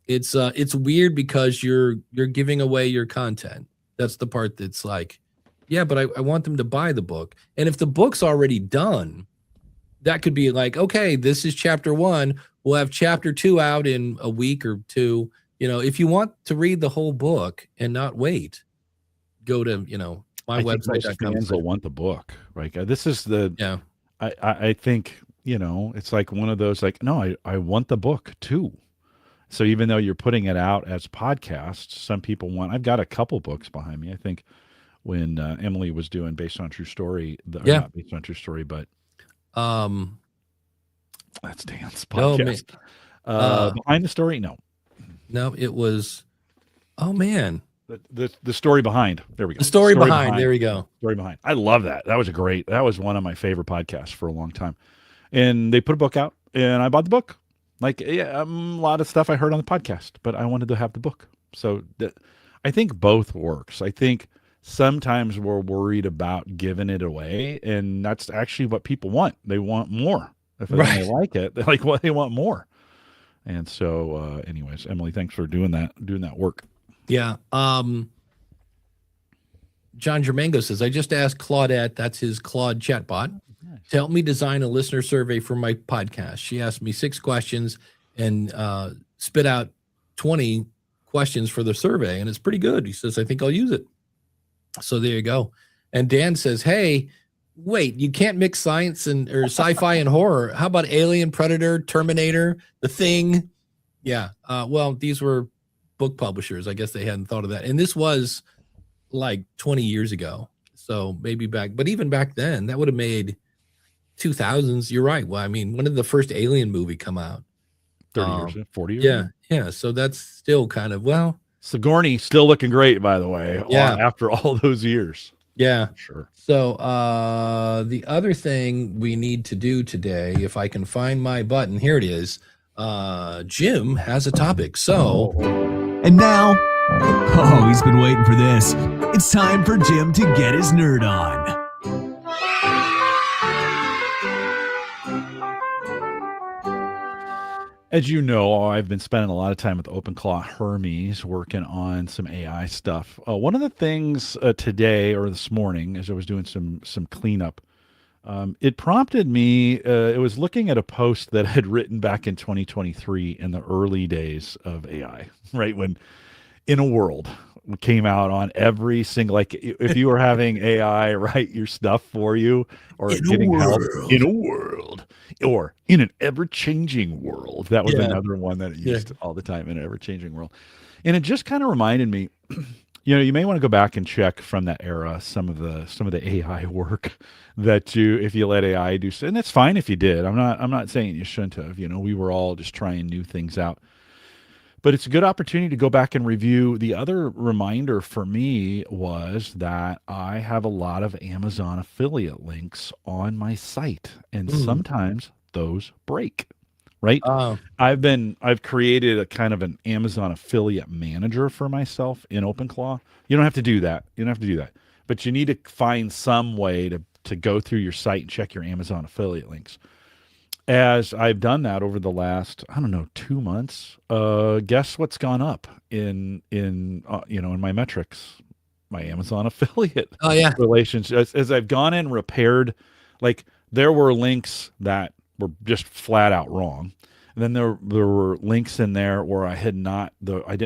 It's weird because you're giving away your content. That's the part that's like, yeah, but I want them to buy the book. And if the book's already done, that could be like, okay, this is chapter 1. We'll have chapter 2 out in a week or 2. If you want to read the whole book and not wait, go to, my I think most website.com. fans will want the book, right? This is the, Yeah. I think, it's like one of those, like, no, I want the book too. So even though you're putting it out as podcasts, some people I've got a couple books behind me. I think when Emily was doing Based on True Story, not Based on True Story, but that's Dan's podcast. Behind the Story? No, it was, oh man. The story behind. There we go. The story behind. There we go. Story behind. I love that. That was one of my favorite podcasts for a long time. And they put a book out, and I bought the book. Like, a lot of stuff I heard on the podcast, but I wanted to have the book. So I think both works. I think sometimes we're worried about giving it away, and that's actually what people want. They want more. If they like it, they want more. And so, anyways, Emily, thanks for doing that work. Yeah. John Germango says, I just asked Claudette, that's his Claude chatbot, to help me design a listener survey for my podcast. She asked me 6 questions and spit out 20 questions for the survey, and it's pretty good. He says, I think I'll use it. So there you go. And Dan says, hey, wait, you can't mix science or sci-fi and horror. How about Alien, Predator, Terminator, The Thing? Yeah. Well, these were book publishers. I guess they hadn't thought of that. And this was like 20 years ago. So maybe but even back then, that would have made 2000s. You're right. Well, I mean, when did the first Alien movie come out? 30 years, 40 years. Yeah. So that's still kind of, Sigourney still looking great, by the way. Yeah. After all those years. Yeah. Sure. So the other thing we need to do today, if I can find my button, here it is. Jim has a topic. So. And now, he's been waiting for this. It's time for Jim to get his nerd on. As you know, I've been spending a lot of time with OpenClaw Hermes working on some AI stuff. One of the things today or this morning, as I was doing some cleanup, it prompted me. It was looking at a post that I had written back in 2023 in the early days of AI, right when In a World came out on every single, like if you were having AI write your stuff for you or getting help in a world or in an ever-changing world. That was another one that I used all the time, in an ever-changing world. And it just kind of reminded me, you may want to go back and check from that era some of the AI work that if you let AI do, and it's fine if you did. I'm not saying you shouldn't have. We were all just trying new things out. But it's a good opportunity to go back and review. The other reminder for me was that I have a lot of Amazon affiliate links on my site, and sometimes those break, right? I've created a kind of an Amazon affiliate manager for myself in OpenClaw. You don't have to do that. But you need to find some way to go through your site and check your Amazon affiliate links. As I've done that over the last, 2 months, guess what's gone up in my metrics? My Amazon affiliate relationships. As I've gone in and repaired, like there were links that were just flat out wrong. And then there were links in there where I didn't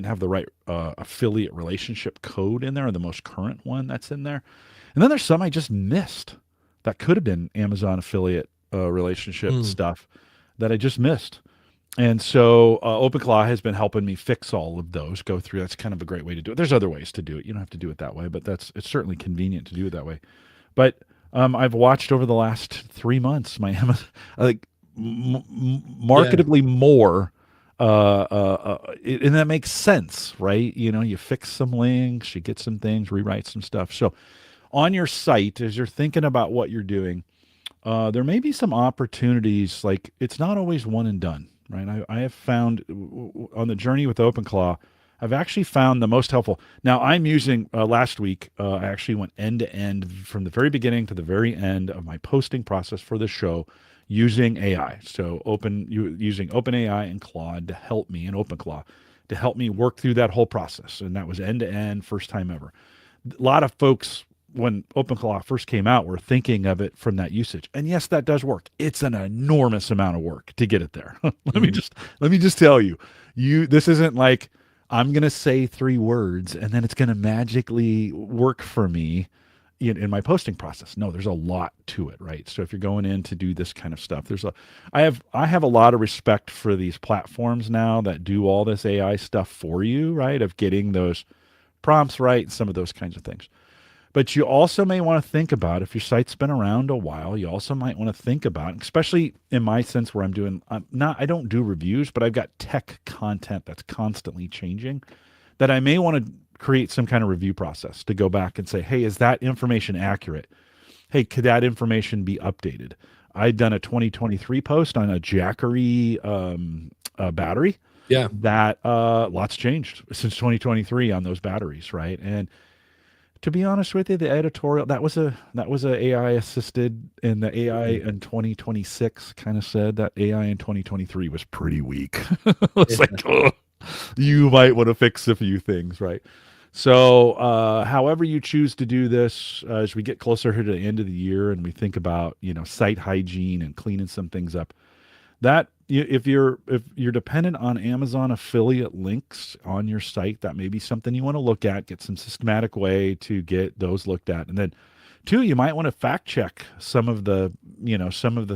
have the right affiliate relationship code in there, or the most current one that's in there. And then there's some I just missed that could have been Amazon affiliate relationship stuff that I just missed. And so OpenClaw has been helping me fix all of those, go through. That's kind of a great way to do it. There's other ways to do it. You don't have to do it that way, but it's certainly convenient to do it that way. But I've watched over the last 3 months my Amazon, marketably more, and that makes sense, right? You fix some links, you get some things, rewrite some stuff. So on your site, as you're thinking about what you're doing, there may be some opportunities. Like it's not always one and done, right? I have found on the journey with OpenClaw, I've actually found the most helpful. Now I'm using, last week, I actually went end to end from the very beginning to the very end of my posting process for the show using AI. So using OpenAI and Claude to help me, and OpenClaw to help me work through that whole process. And that was end to end, first time ever. A lot of folks when OpenClaw first came out, were thinking of it from that usage. And yes, that does work. It's an enormous amount of work to get it there. Let me just tell you, this isn't like I'm going to say 3 words and then it's going to magically work for me in my posting process. No, there's a lot to it, right? So if you're going in to do this kind of stuff, I have a lot of respect for these platforms now that do all this AI stuff for you, right? Of getting those prompts right, some of those kinds of things. But you also may want to think about, if your site's been around a while, you also might want to think about, especially in my sense where I don't do reviews, but I've got tech content that's constantly changing, that I may want to create some kind of review process to go back and say, hey, is that information accurate? Hey, could that information be updated? I'd done a 2023 post on a Jackery battery. Yeah. That lots changed since 2023 on those batteries, right? And to be honest with you, the editorial that was a AI assisted, and the AI in 2026 kind of said that AI in 2023 was pretty weak. It's like, oh, you might want to fix a few things, right? So, however you choose to do this, as we get closer here to the end of the year, and we think about site hygiene and cleaning some things up, that if you're dependent on Amazon affiliate links on your site, that may be something you want to look at, get some systematic way to get those looked at. And then 2, you might want to fact check some of the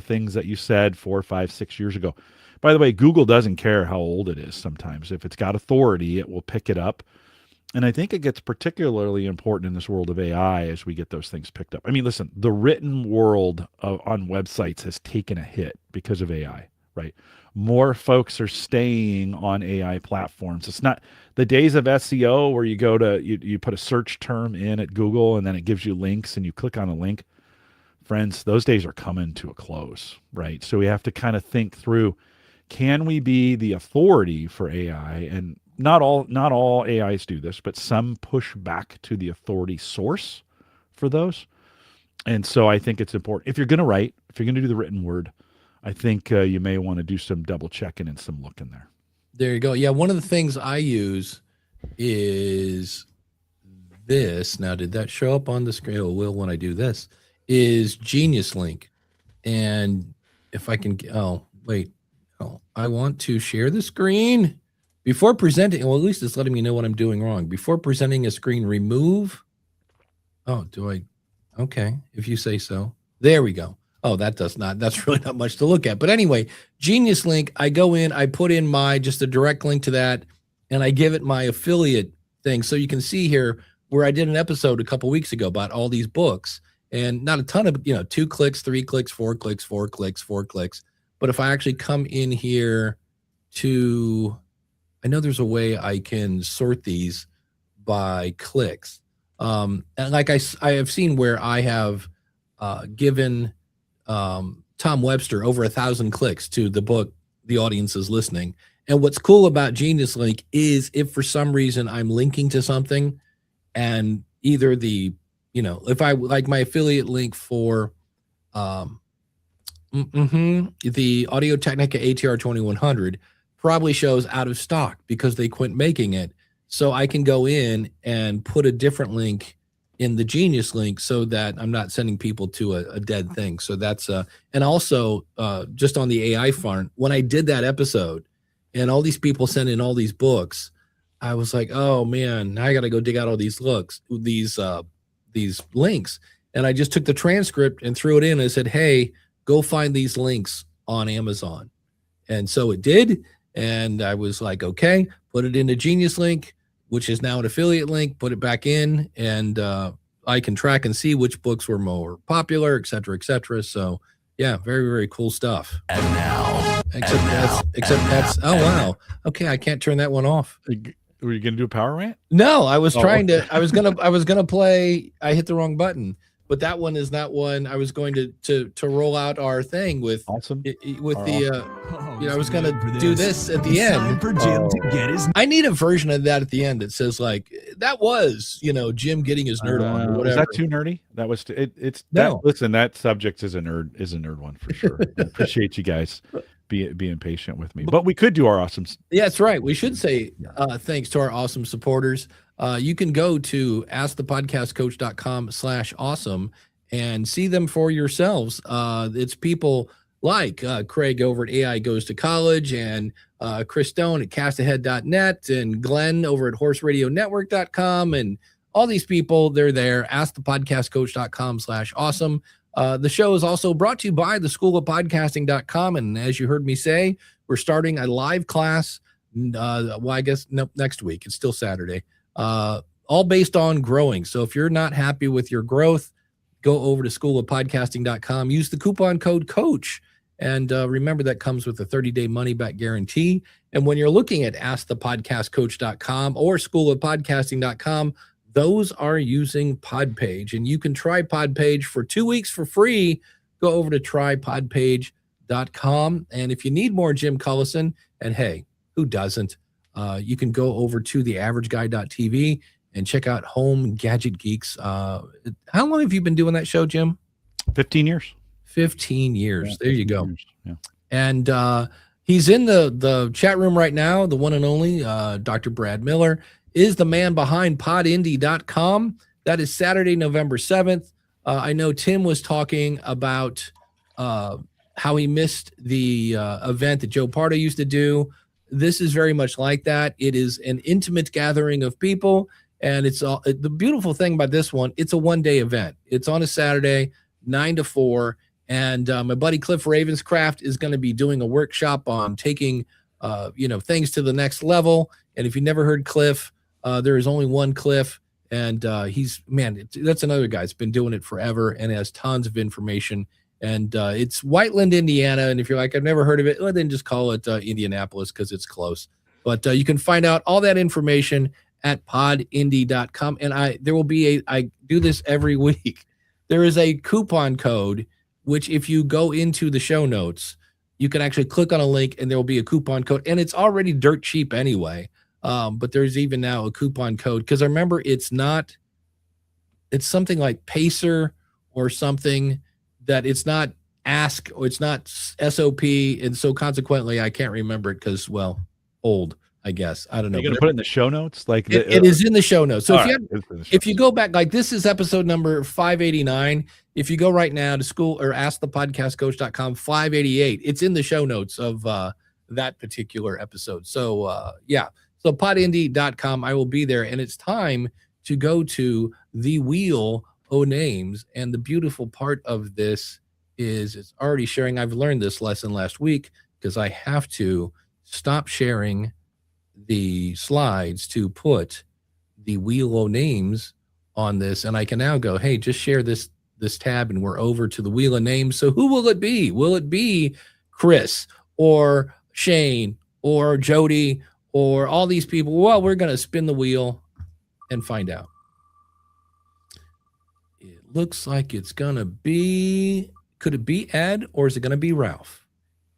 things that you said 4, 5, 6 years ago. By the way, Google doesn't care how old it is sometimes. If it's got authority, it will pick it up. And I think it gets particularly important in this world of AI as we get those things picked up. I mean, listen, the written world on websites has taken a hit because of AI. Right. More folks are staying on AI platforms. It's not the days of SEO where you go to, you put a search term in at Google and then it gives you links and you click on a link. Friends, those days are coming to a close, right? So we have to kind of think through, can we be the authority for AI? And not all AIs do this, but some push back to the authority source for those. And so I think it's important. If you're going to write, if you're going to do the written word, I think you may want to do some double checking and some looking there. There you go. Yeah, one of the things I use is this. Now, did that show up on the screen? Oh, it will when I do this. Is GeniusLink. And if I can, I want to share the screen. Before presenting, well, at least it's letting me know what I'm doing wrong. Before presenting a screen, remove. Oh, do I? Okay, if you say so. There we go. Oh, that's really not much to look at. But anyway, GeniusLink, I go in, I put in just a direct link to that, and I give it my affiliate thing. So you can see here where I did an episode a couple weeks ago about all these books, and not a ton of, 2 clicks, 3 clicks, 4 clicks, 4 clicks, 4 clicks. But if I actually come in here I know there's a way I can sort these by clicks. And like I have seen where I have given Tom Webster over 1,000 clicks to the book the audience is listening. And what's cool about GeniusLink is if for some reason I'm linking to something and either if I like my affiliate link for the Audio-Technica ATR 2100 probably shows out of stock because they quit making it. So I can go in and put a different link in the GeniusLink so that I'm not sending people to a dead thing. So that's and also just on the AI front, when I did that episode and all these people sent in all these books, I was like, oh man, now I got to go dig out all these links. And I just took the transcript and threw it in and said, hey, go find these links on Amazon. And so it did. And I was like, okay, put it into GeniusLink, which is now an affiliate link, put it back in, and I can track and see which books were more popular, et cetera, et cetera. So yeah, very, very cool stuff. And now, oh, wow. Okay. I can't turn that one off. Were you going to do a power rant? No, I was trying to, I was going to play, I hit the wrong button. But that one is not one I was going to roll out our thing with. Awesome. I was going to do this at the end. Time for Jim to get his. I need a version of that at the end that says like that was Jim getting his nerd on or whatever. Is that too nerdy? That was it's no. Listen, that subject is a nerd one for sure. I appreciate you guys being patient with me. But we could do our awesome. Yeah, that's right. We should say thanks to our awesome supporters. you can go to askthepodcastcoach.com/awesome and see them for yourselves. It's people like Craig over at AI Goes to College, and Chris Stone at castahead.net, and Glenn over at horseradionetwork.com, and all these people, they're there. Askthepodcastcoach.com/awesome. The show is also brought to you by the School of Podcasting.com. And as you heard me say, we're starting a live class. I guess next week. It's still Saturday. All based on growing. So if you're not happy with your growth, go over to schoolofpodcasting.com. Use the coupon code COACH. And remember, that comes with a 30-day money-back guarantee. And when you're looking at askthepodcastcoach.com or schoolofpodcasting.com, those are using Podpage. And you can try Podpage for 2 weeks for free. Go over to trypodpage.com. And if you need more Jim Cullison, and hey, who doesn't? You can go over to theaverageguy.tv and check out Home Gadget Geeks. How long have you been doing that show, Jim? 15 years. 15 years. Yeah, there you go. Yeah. And he's in the chat room right now. The one and only Dr. Brad Miller is the man behind podindy.com. That is Saturday, November 7th. I know Tim was talking about how he missed the event that Joe Pardo used to do. This is very much like that. It is an intimate gathering of people. And it's all, the beautiful thing about this one, it's a one-day event. It's on a Saturday, 9 to 4. And my buddy Cliff Ravenscraft is going to be doing a workshop on taking, things to the next level. And if you never heard Cliff, there is only one Cliff. And that's another guy that's been doing it forever and has tons of information. And it's Whiteland, Indiana. And if you're like, I've never heard of it, well, then just call it Indianapolis because it's close. But you can find out all that information at podindy.com. And there will be I do this every week. There is a coupon code, which if you go into the show notes, you can actually click on a link and there will be a coupon code. And it's already dirt cheap anyway. But there's even now a coupon code. Because I remember it's something like Pacer or something that it's not Ask or it's not SOP. And so consequently, I can't remember it because, old, I guess. I don't know. You're going to put it in the show notes? Like it is in the show notes. So if you go back, like this is episode number 589. If you go right now to school or askthepodcastcoach.com, 588, it's in the show notes of that particular episode. So, So podindy.com, I will be there. And it's time to go to the Wheel O Names. And the beautiful part of this is it's already sharing. I've learned this lesson last week because I have to stop sharing the slides to put the Wheel O Names on this. And I can now go, hey, just share this tab and we're over to the Wheel of Names. So who will it be? Will it be Chris or Shane or Jody or all these people? Well, we're going to spin the wheel and find out. It looks like it's going to be, could it be Ed or is it going to be Ralph?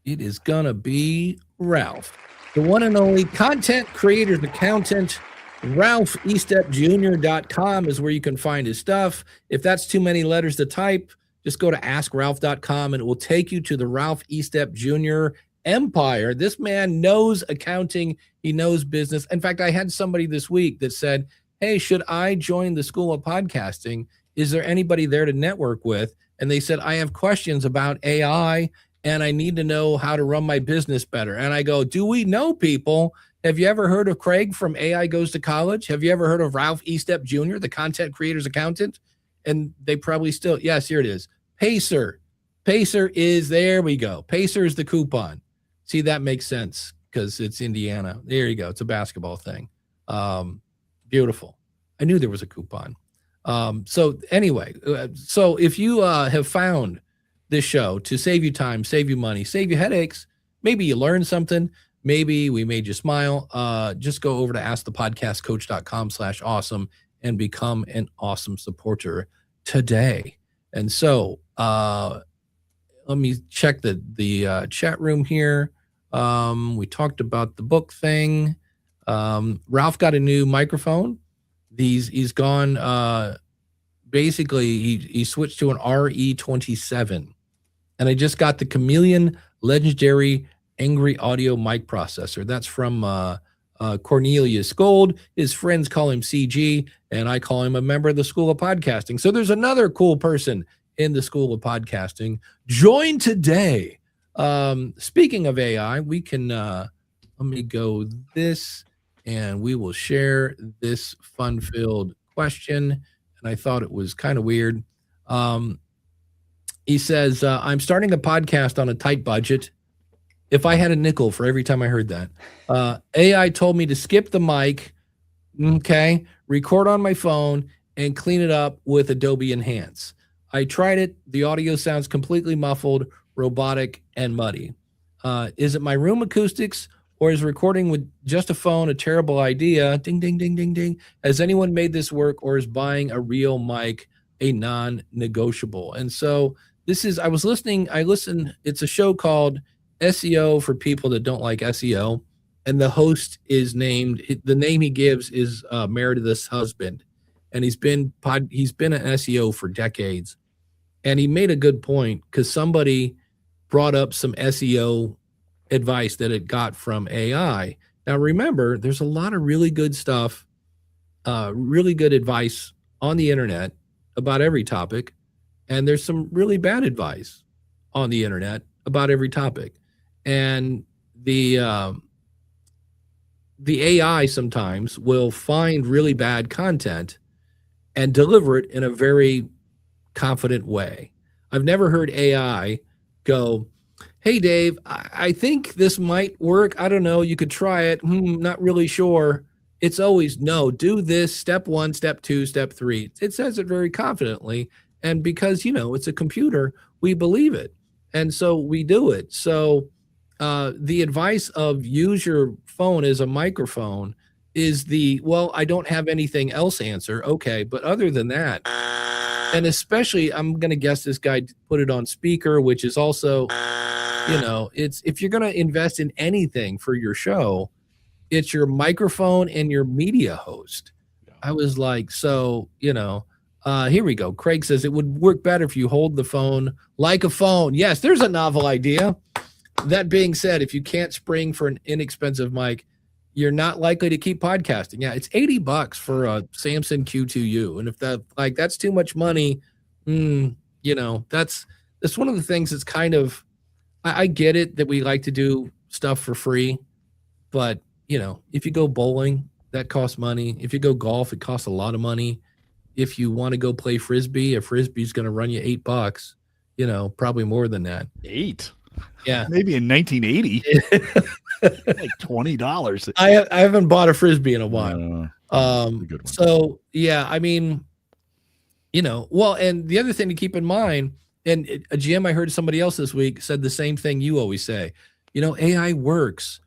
It is going to be Ralph. The one and only content creator's accountant, RalphEstepJr.com is where you can find his stuff. If that's too many letters to type, just go to AskRalph.com and it will take you to the Ralph Estep Jr. empire. This man knows accounting. He knows business. In fact, I had somebody this week that said, hey, should I join the School of Podcasting? Is there anybody there to network with? And they said, I have questions about AI and I need to know how to run my business better. And I go, do we know people? Have you ever heard of Craig from AI Goes to College? Have you ever heard of Ralph Estep Jr., the content creator's accountant? And they probably still, yes, here it is. Pacer. Pacer is, there we go. Pacer is the coupon. See, that makes sense because it's Indiana. There you go. It's a basketball thing. Beautiful. I knew there was a coupon. So anyway, so if you have found this show to save you time, save you money, save you headaches, maybe you learned something, maybe we made you smile, just go over to askthepodcastcoach.com/awesome and become an awesome supporter today. And so let me check the chat room here. We talked about the book thing. Ralph got a new microphone. He's gone, basically he switched to an RE27. And I just got the Chameleon Legendary Angry Audio Mic Processor. That's from Cornelius Gold. His friends call him CG, and I call him a member of the School of Podcasting. So there's another cool person in the School of Podcasting. Join today. Speaking of AI, we can let me go this, and we will share this fun-filled question. And I thought it was kind of weird. He says, I'm starting a podcast on a tight budget. If I had a nickel for every time I heard that. AI told me to skip the mic, okay, record on my phone, and clean it up with Adobe Enhance. I tried it. The audio sounds completely muffled, robotic, and muddy. Is it my room acoustics, or is recording with just a phone a terrible idea? Ding, ding, ding, ding, ding. Has anyone made this work, or is buying a real mic a non-negotiable? And so this is, I listened, it's a show called SEO for people that don't like SEO. And the host is the name he gives is Meredith's husband. And he's been an SEO for decades. And he made a good point because somebody brought up some SEO advice that it got from AI. Now, remember, there's a lot of really good stuff, really good advice on the internet about every topic. And there's some really bad advice on the internet about every topic. And the AI sometimes will find really bad content and deliver it in a very confident way. I've never heard AI go, hey, Dave, I think this might work. I don't know. You could try it. Not really sure. It's always, no, do this, step 1, step 2, step 3. It says it very confidently. And because, it's a computer, we believe it. And so we do it. So the advice of use your phone as a microphone is I don't have anything else answer. Okay. But other than that, and especially, I'm going to guess this guy put it on speaker, which is also, it's, if you're going to invest in anything for your show, it's your microphone and your media host. I was like, so, here we go. Craig says it would work better if you hold the phone like a phone. Yes, there's a novel idea. That being said, if you can't spring for an inexpensive mic, you're not likely to keep podcasting. Yeah, it's $80 for a Samson Q2U. And if that's too much money, that's one of the things that's kind of, I get it that we like to do stuff for free, but if you go bowling, that costs money. If you go golf, it costs a lot of money. If you want to go play Frisbee, a Frisbee's going to run you $8, probably more than that. 8? Yeah. Maybe in 1980. Like $20. I haven't bought a Frisbee in a while. Good one. So yeah, I mean, and the other thing to keep in mind, and Jim, I heard somebody else this week said the same thing you always say, AI works.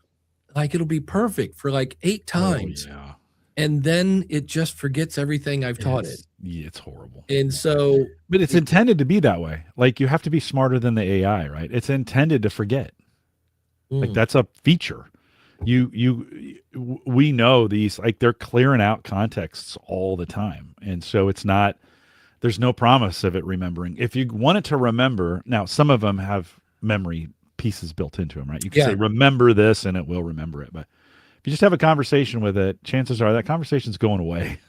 Like it'll be perfect for like 8 times. Oh, yeah. And then it just forgets everything I've taught it. Yeah, it's horrible. And so, but it's intended to be that way. Like you have to be smarter than the AI, right? It's intended to forget. Like that's a feature. We know these, like they're clearing out contexts all the time. And so there's no promise of it remembering. If you want it to remember, now some of them have memory pieces built into them, right? You can say, remember this and it will remember it. But if you just have a conversation with it, chances are that conversation's going away,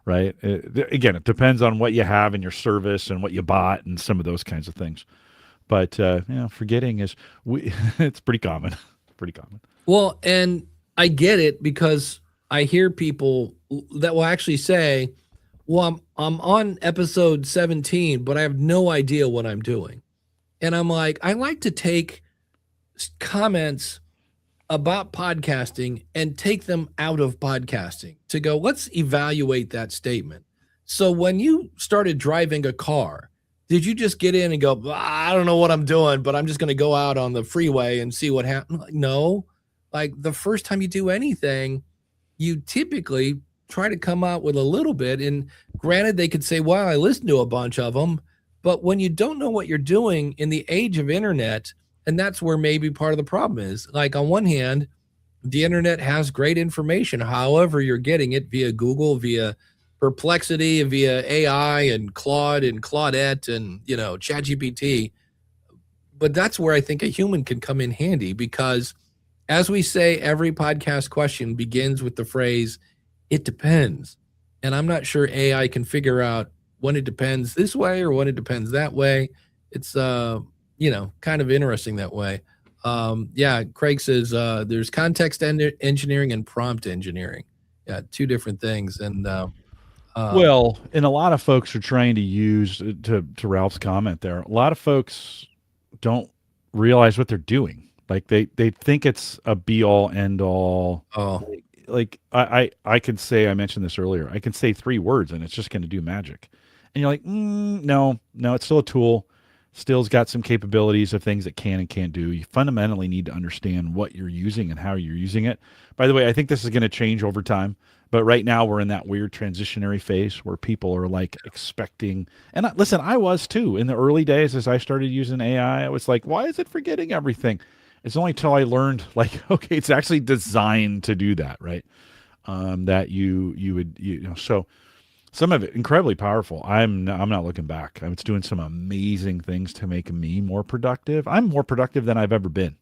right? Again, it depends on what you have in your service and what you bought and some of those kinds of things. But forgetting it's pretty common. Pretty common. Well, and I get it because I hear people that will actually say, well, I'm on episode 17, but I have no idea what I'm doing. And I'm like, I like to take comments about podcasting and take them out of podcasting to go, let's evaluate that statement. So when you started driving a car, did you just get in and go, I don't know what I'm doing, but I'm just going to go out on the freeway and see what happens? No, like the first time you do anything, you typically try to come out with a little bit. And granted, they could say, well, I listened to a bunch of them. But when you don't know what you're doing in the age of internet, and that's where maybe part of the problem is, like on one hand, the internet has great information, however you're getting it via Google, via Perplexity, via AI and Claude and Claudette and, ChatGPT. But that's where I think a human can come in handy because as we say, every podcast question begins with the phrase, it depends. And I'm not sure AI can figure out when it depends this way or when it depends that way. It's, kind of interesting that way. Yeah, Craig says there's context engineering and prompt engineering. Yeah, two different things. And Well, and a lot of folks are trying to use to Ralph's comment there. A lot of folks don't realize what they're doing. Like they think it's a be all end all. oh, Like I could say, I mentioned this earlier. I can say 3 words and it's just going to do magic. And you're like, no, it's still a tool. Still's got some capabilities of things it can and can't do. You fundamentally need to understand what you're using and how you're using it. By the way, I think this is going to change over time. But right now we're in that weird transitionary phase where people are like expecting, and listen, I was too in the early days as I started using AI. I was like, why is it forgetting everything? It's only till I learned like, okay, it's actually designed to do that, right? That you would, so some of it incredibly powerful. I'm not looking back. It's doing some amazing things to make me more productive. I'm more productive than I've ever been.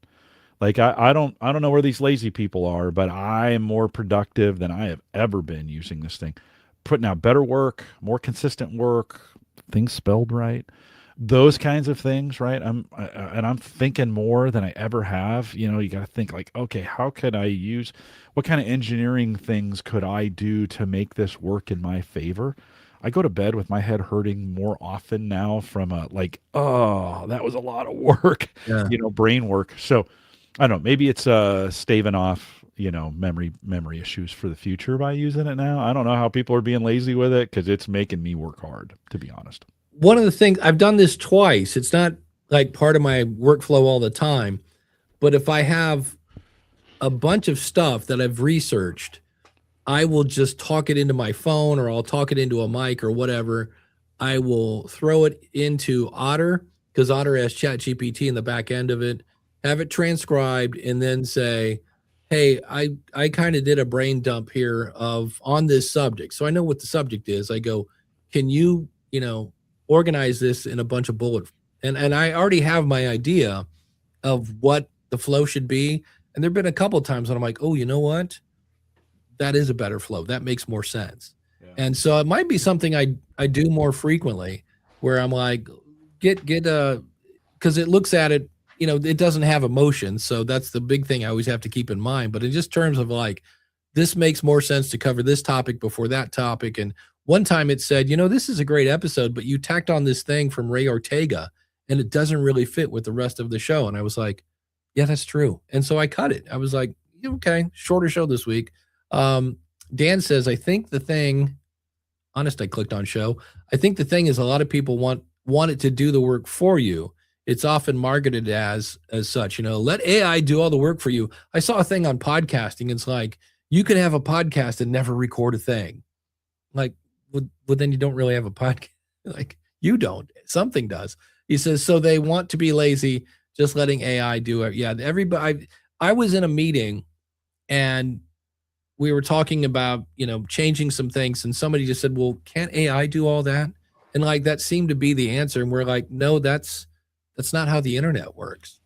Like I don't know where these lazy people are, but I am more productive than I have ever been using this thing. Putting out better work, more consistent work, things spelled right, those kinds of things, right? I'm thinking more than I ever have. You got to think like, okay, how could I use, what kind of engineering things could I do to make this work in my favor? I go to bed with my head hurting more often now from oh, that was a lot of work, yeah. Brain work. So I don't know, maybe it's staving off, memory issues for the future by using it now. I don't know how people are being lazy with it because it's making me work hard, to be honest. One of the things I've done this twice. It's not like part of my workflow all the time, but if I have a bunch of stuff that I've researched, I will just talk it into my phone or I'll talk it into a mic or whatever. I will throw it into Otter because Otter has ChatGPT in the back end of it, have it transcribed, and then say, hey, I kind of did a brain dump here on this subject. So I know what the subject is. I go, can you, organize this in a bunch of bullet, and I already have my idea of what the flow should be. And there've been a couple of times when I'm like, oh, you know what? That is a better flow. That makes more sense. Yeah. And so it might be something I do more frequently where I'm like, get because it looks at it, it doesn't have emotion. So that's the big thing I always have to keep in mind. But in just terms of like, this makes more sense to cover this topic before that topic. And one time it said, this is a great episode, but you tacked on this thing from Ray Ortega and it doesn't really fit with the rest of the show. And I was like, yeah, that's true. And so I cut it. I was like, okay, shorter show this week. Dan says, I think the thing, honest, I clicked on show. I think the thing is a lot of people want it to do the work for you. It's often marketed as such, let AI do all the work for you. I saw a thing on podcasting. It's like, you could have a podcast and never record a thing. Like, well, then you don't really have a podcast. Like, you don't, something does. He says, so they want to be lazy, just letting AI do it. Yeah. Everybody, I was in a meeting and we were talking about, changing some things. And somebody just said, well, can't AI do all that? And like, that seemed to be the answer. And we're like, no, that's not how the internet works.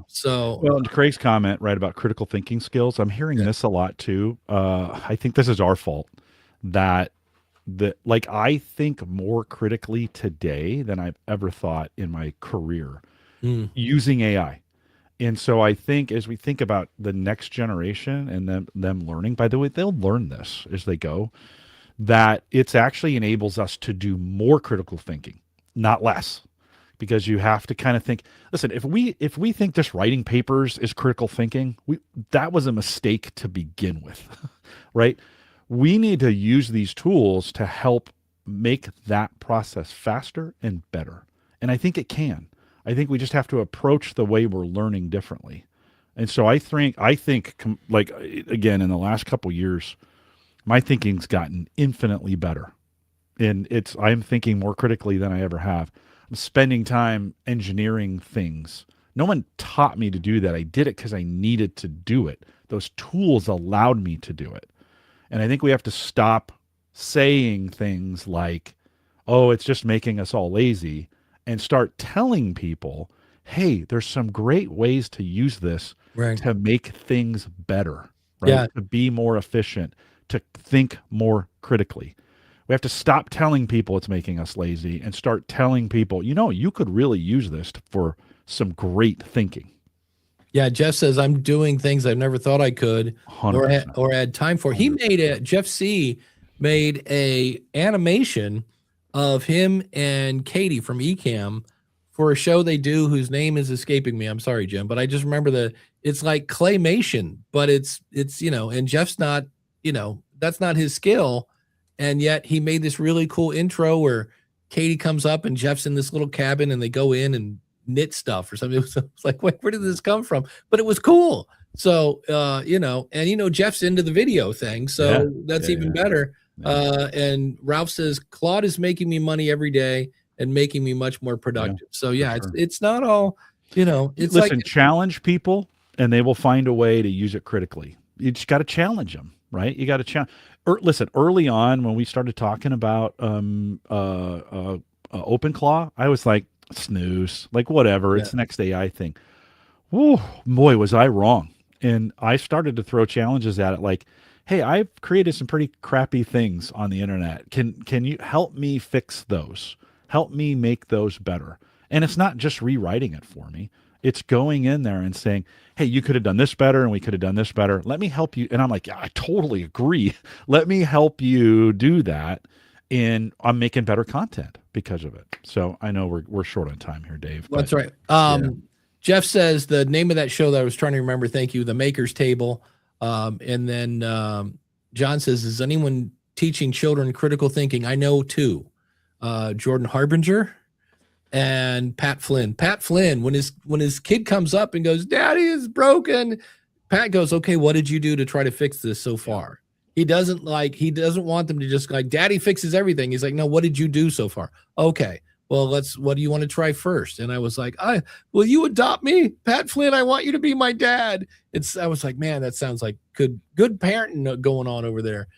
So, well, and Craig's comment, right, about critical thinking skills, I'm hearing this a lot too. I think this is our fault that I think more critically today than I've ever thought in my career using AI. And so I think as we think about the next generation and them learning, by the way, they'll learn this as they go, that it's actually enables us to do more critical thinking, not less. Because you have to kind of think, listen, if we think just writing papers is critical thinking, that was a mistake to begin with, right? We need to use these tools to help make that process faster and better. And I think it can. I think we just have to approach the way we're learning differently. And so I think like, again, in the last couple of years, my thinking's gotten infinitely better. And I'm thinking more critically than I ever have. I'm spending time engineering things. No one taught me to do that. I did it because I needed to do it. Those tools allowed me to do it. And I think we have to stop saying things like, oh, it's just making us all lazy, and start telling people, hey, there's some great ways to use this Right. to make things better, right? Yeah. To be more efficient, to think more critically. We have to stop telling people it's making us lazy and start telling people, you could really use this for some great thinking. Yeah, Jeff says I'm doing things I've never thought I could 100%. or had time for. He made Jeff C made a animation of him and Katie from Ecamm for a show they do whose name is escaping me. I'm sorry, Jim, but I just remember it's like claymation, but it's and Jeff's not, that's not his skill. And yet he made this really cool intro where Katie comes up and Jeff's in this little cabin and they go in and knit stuff or something. It was like, wait, where did this come from? But it was cool. So, Jeff's into the video thing. So that's even better. Yeah. And Ralph says, Claude is making me money every day and making me much more productive. Yeah, so yeah, it's not all, it's Listen, challenge people and they will find a way to use it critically. You just got to challenge them, right? You got to challenge. Listen, early on when we started talking about OpenClaw, I was like, snooze, like whatever, it's the next AI thing. Whoa, boy, was I wrong. And I started to throw challenges at it like, hey, I've created some pretty crappy things on the internet. Can you help me fix those? Help me make those better. And it's not just rewriting it for me. It's going in there and saying, hey, you could have done this better and we could have done this better. Let me help you. And I'm like, yeah, I totally agree. Let me help you do that. And I'm making better content because of it. So I know we're short on time here, Dave. That's right. Jeff says the name of that show that I was trying to remember, thank you, The Maker's Table. And then John says, is anyone teaching children critical thinking? I know two. Jordan Harbinger and Pat Flynn. Pat Flynn, when his kid comes up and goes, Daddy is broken, Pat goes, okay, what did you do to try to fix this so far? He doesn't want them to just like, Daddy fixes everything. He's like, no, what did you do so far? Okay, well, what do you want to try first? And I was like, will you adopt me? Pat Flynn, I want you to be my dad. I was like, man, that sounds like good parenting going on over there.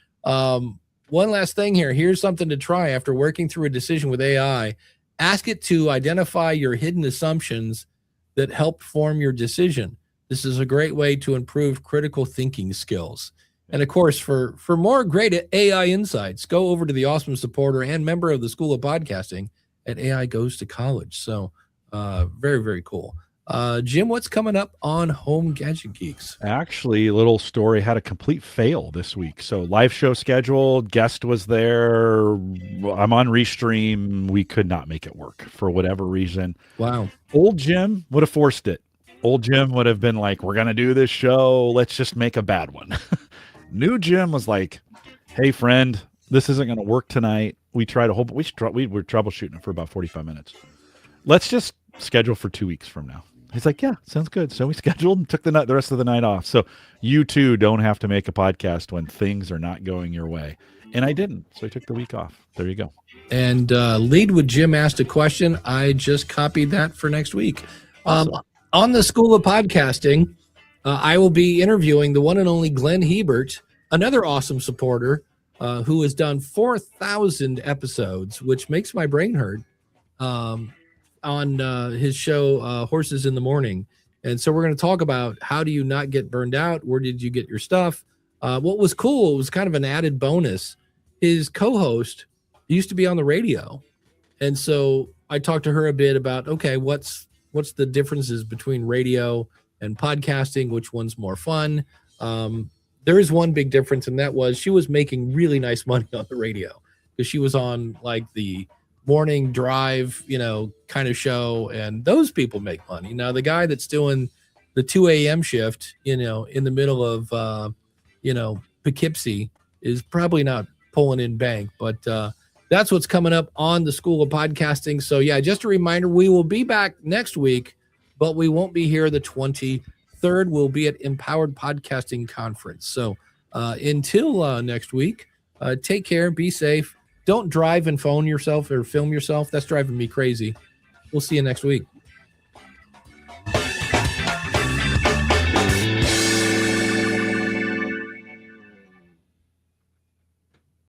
One last thing here. Here's something to try after working through a decision with AI. Ask it to identify your hidden assumptions that help form your decision. This is a great way to improve critical thinking skills. And of course, for more great AI insights, go over to the awesome supporter and member of the School of Podcasting at AI Goes to College. So very, very cool. Jim, what's coming up on Home Gadget Geeks? Actually, little story, had a complete fail this week. So live show scheduled, guest was there. I'm on Restream. We could not make it work for whatever reason. Wow. Old Jim would have forced it. Old Jim would have been like, we're going to do this show. Let's just make a bad one. New Jim was like, hey, friend, this isn't going to work tonight. We tried a whole, we were troubleshooting it for about 45 minutes. Let's just schedule for 2 weeks from now. He's like, yeah, sounds good. So we scheduled and took the rest of the night off. So you too don't have to make a podcast when things are not going your way. And I didn't. So I took the week off. There you go. And Lead with Jim asked a question. I just copied that for next week. Awesome. On the School of Podcasting, I will be interviewing the one and only Glenn Hebert, another awesome supporter who has done 4,000 episodes, which makes my brain hurt, on his show, Horses in the Morning. And so we're going to talk about how do you not get burned out? Where did you get your stuff? What was cool, it was kind of an added bonus. His co-host used to be on the radio. And so I talked to her a bit about, okay, what's the differences between radio and podcasting? Which one's more fun? There is one big difference, and that was she was making really nice money on the radio because she was on like the morning drive, kind of show, and those people make money. Now, the guy that's doing the 2 a.m. shift, in the middle of, Poughkeepsie is probably not pulling in bank, but that's what's coming up on the School of Podcasting. So yeah, just a reminder, we will be back next week, but we won't be here the 23rd. We'll be at Empowered Podcasting Conference. So until next week, take care, be safe. Don't drive and phone yourself or film yourself. That's driving me crazy. We'll see you next week.